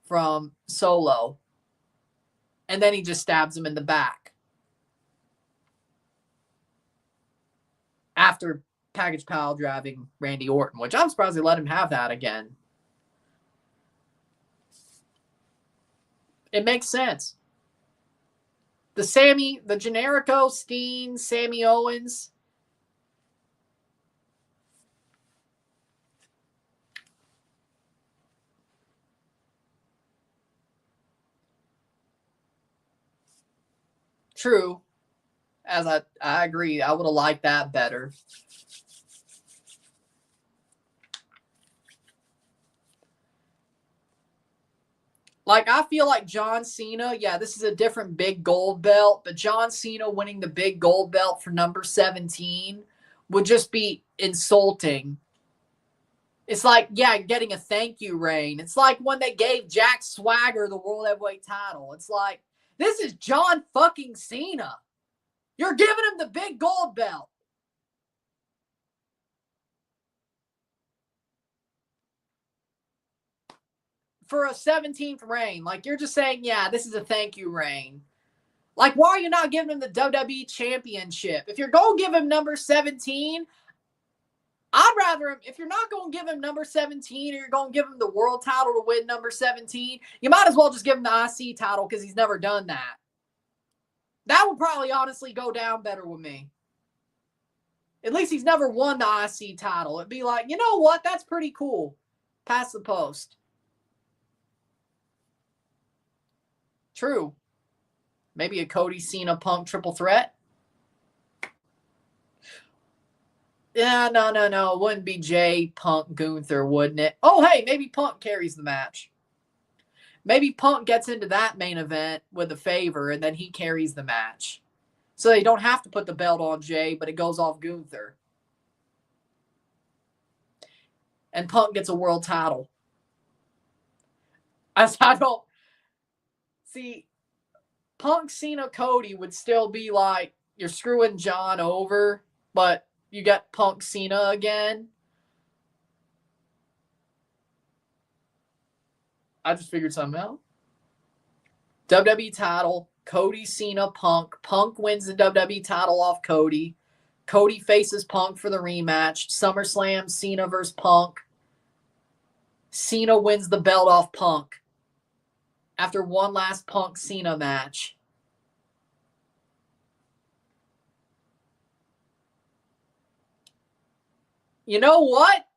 from Solo. And then he just stabs him in the back. After package pile driving Randy Orton, which I'm surprised they let him have that again. It makes sense. The Generico, Steen, Sammy Owens. True. As I agree, I would have liked that better. Like, I feel like John Cena, yeah, this is a different big gold belt, but John Cena winning the big gold belt for number 17 would just be insulting. It's like, yeah, getting a thank you reign. It's like when they gave Jack Swagger the World Heavyweight title. It's like, this is John fucking Cena. You're giving him the big gold belt. For a 17th reign. Like, you're just saying, yeah, this is a thank you reign. Like, why are you not giving him the WWE Championship? If you're going to give him number 17, I'd rather, if you're not going to give him number 17 or you're going to give him the world title to win number 17, you might as well just give him the IC title because he's never done that. That would probably honestly go down better with me. At least he's never won the IC title. It'd be like, you know what? That's pretty cool. Pass the post. True. Maybe a Cody Cena Punk triple threat. Yeah, no. It wouldn't be Jay, Punk, Gunther, wouldn't it? Oh, hey, maybe Punk carries the match. Maybe Punk gets into that main event with a favor, and then he carries the match. So they don't have to put the belt on Jay, but it goes off Gunther. And Punk gets a world title. I don't... See, Punk, Cena, Cody would still be like, you're screwing John over, but you got Punk, Cena again. I just figured something out. WWE title, Cody, Cena, Punk. Punk wins the WWE title off Cody. Cody faces Punk for the rematch. SummerSlam, Cena versus Punk. Cena wins the belt off Punk after one last Punk-Cena match. You know what?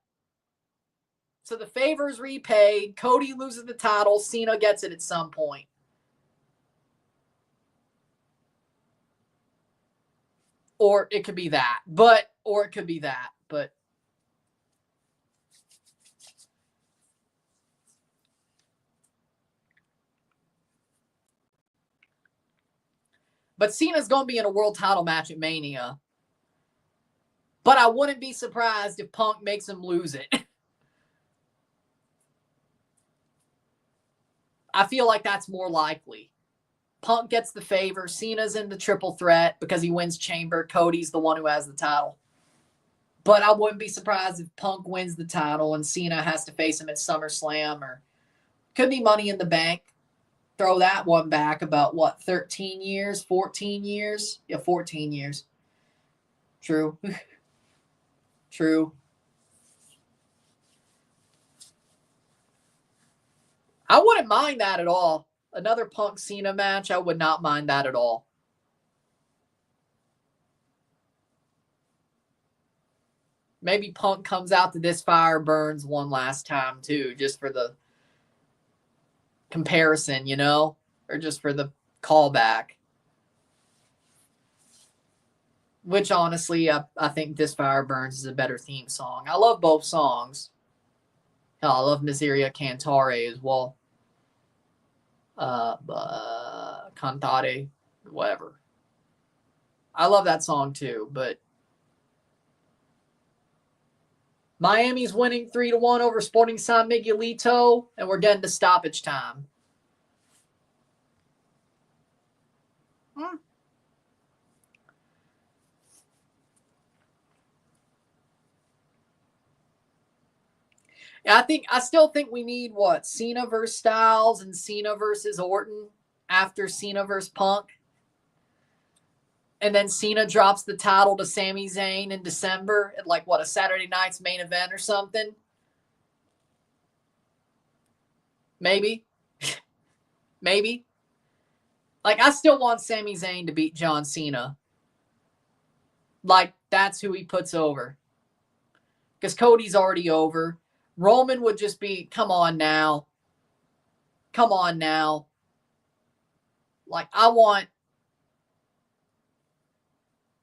So the favor's repaid. Cody loses the title. Cena gets it at some point. Or it could be that. Or it could be that. But Cena's going to be in a world title match at Mania. But I wouldn't be surprised if Punk makes him lose it. I feel like that's more likely. Punk gets the favor. Cena's in the triple threat because he wins Chamber. Cody's the one who has the title. But I wouldn't be surprised if Punk wins the title and Cena has to face him at SummerSlam, or could be Money in the Bank. Throw that one back about, 13 years, 14 years? Yeah, 14 years. True. True. I wouldn't mind that at all. Another Punk Cena match, I would not mind that at all. Maybe Punk comes out to This Fire Burns one last time too, just for the comparison, or just for the callback. Which honestly, I think This Fire Burns is a better theme song. I love both songs. Hell, I love Miseria Cantare as well. Cantare, whatever. I love that song too, but Miami's winning 3-1 over Sporting San Miguelito, and we're getting to stoppage time. Yeah, I still think we need Cena versus Styles and Cena versus Orton after Cena versus Punk. And then Cena drops the title to Sami Zayn in December at a Saturday night's main event or something. Maybe. Maybe. I still want Sami Zayn to beat John Cena. That's who he puts over. Because Cody's already over. Roman would just be, come on now. Come on now. I want...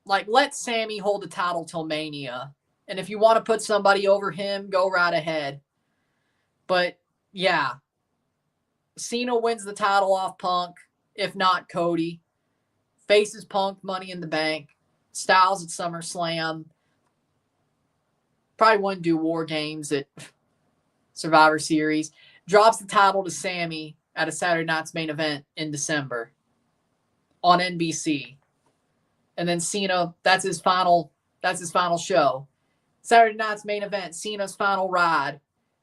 let Sammy hold the title till Mania. And if you want to put somebody over him, go right ahead. But, yeah. Cena wins the title off Punk. If not, Cody. Faces Punk, Money in the Bank. Styles at SummerSlam. Probably wouldn't do War Games at Survivor Series. Drops the title to Sammy at a Saturday night's main event in December on NBC. And then Cena, that's his final show. Saturday night's main event, Cena's final ride.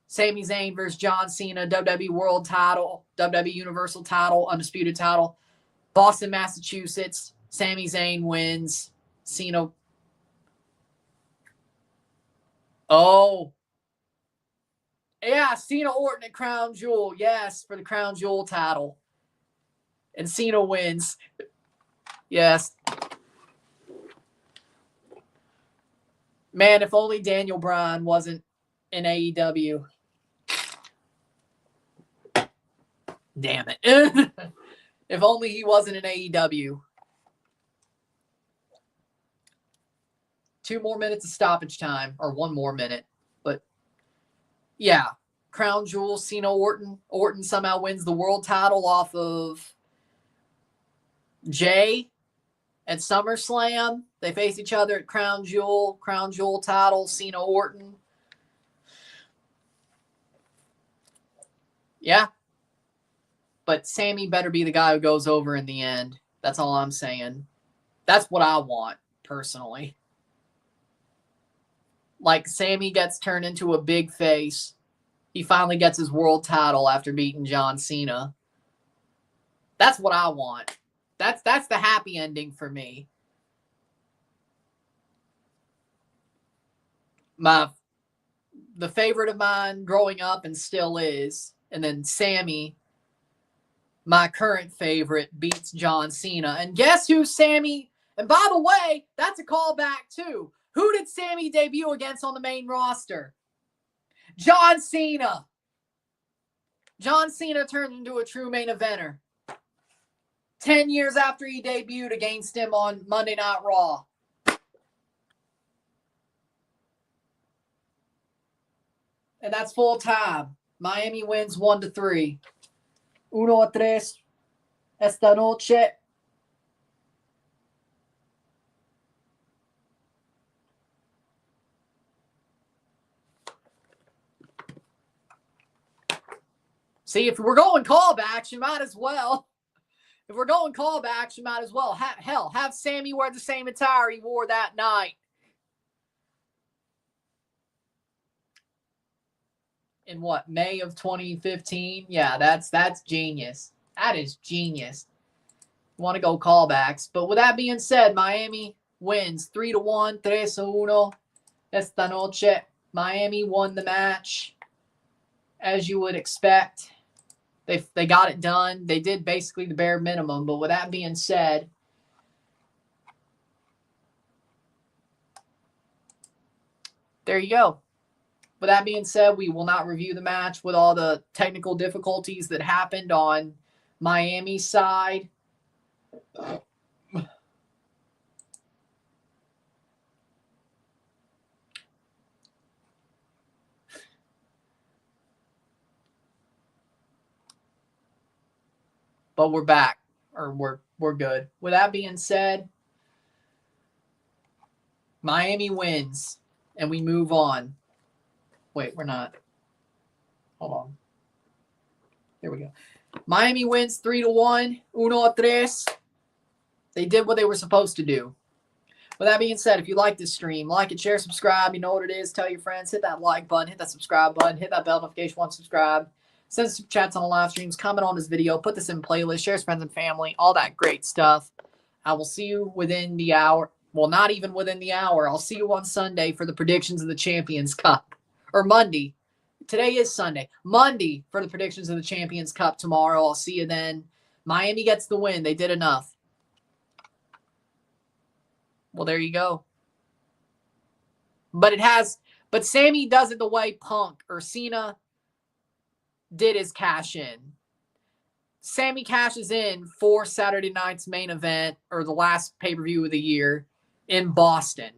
Sami Zayn versus John Cena, WWE World title, WWE Universal title, Undisputed title. Boston, Massachusetts. Sami Zayn wins. Cena. Oh. Yeah, Cena Orton at Crown Jewel. Yes, for the Crown Jewel title. And Cena wins. Yes. Man, if only Daniel Bryan wasn't in AEW. Damn it. If only he wasn't in AEW. 2 more minutes of stoppage time, or 1 more minute. But, yeah. Crown Jewel, Cena Orton. Orton somehow wins the world title off of Jay at SummerSlam. They face each other at Crown Jewel. Crown Jewel title, Cena Orton. Yeah. But Sammy better be the guy who goes over in the end. That's all I'm saying. That's what I want, personally. Like, Sammy gets turned into a big face. He finally gets his world title after beating John Cena. That's what I want. That's the happy ending for me. The favorite of mine growing up and still is. And then Sammy, my current favorite, beats John Cena. And guess who Sammy... And by the way, that's a callback too. Who did Sammy debut against on the main roster? John Cena. John Cena turned into a true main eventer. 10 years after he debuted against him on Monday Night Raw. And that's full time. Miami wins 1-3. 1-3. Esta noche. See, if we're going callbacks, you might as well. If we're going callbacks, you might as well. Hell, have Sammy wear the same attire he wore that night. In what, May of 2015? Yeah, that's genius. That is genius. Want to go callbacks. But with that being said, Miami wins 3-1, 3-1. Esta noche. Miami won the match, as you would expect. They got it done. They did basically the bare minimum. But with that being said, there you go. With that being said, we will not review the match with all the technical difficulties that happened on Miami's side. But we're back, or we're good. With that being said, Miami wins, and we move on. Wait, we're not. Hold on. Here we go. Miami wins 3-1. 1-3. They did what they were supposed to do. With that being said, if you like this stream, like it, share, subscribe. You know what it is. Tell your friends. Hit that like button. Hit that subscribe button. Hit that bell notification once subscribed. Send super chats on the live streams. Comment on this video. Put this in playlist. Share with friends and family. All that great stuff. I will see you within the hour. Well, not even within the hour. I'll see you on Sunday for the predictions of the Champions Cup. Or Monday. Today is Sunday. Monday for the predictions of the Champions Cup tomorrow. I'll see you then. Miami gets the win. They did enough. Well, there you go. But Sammy does it the way Punk or Cena did his cash in. Sammy cashes in for Saturday night's main event, or the last pay-per-view of the year, in Boston.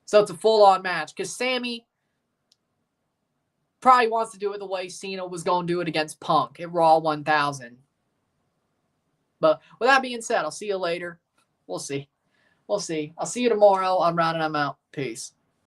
So it's a full-on match, because Sammy probably wants to do it the way Cena was going to do it against Punk at Raw 1000. But with that being said, I'll see you later. We'll see. I'll see you tomorrow. I'm Ryan and I'm out. Peace.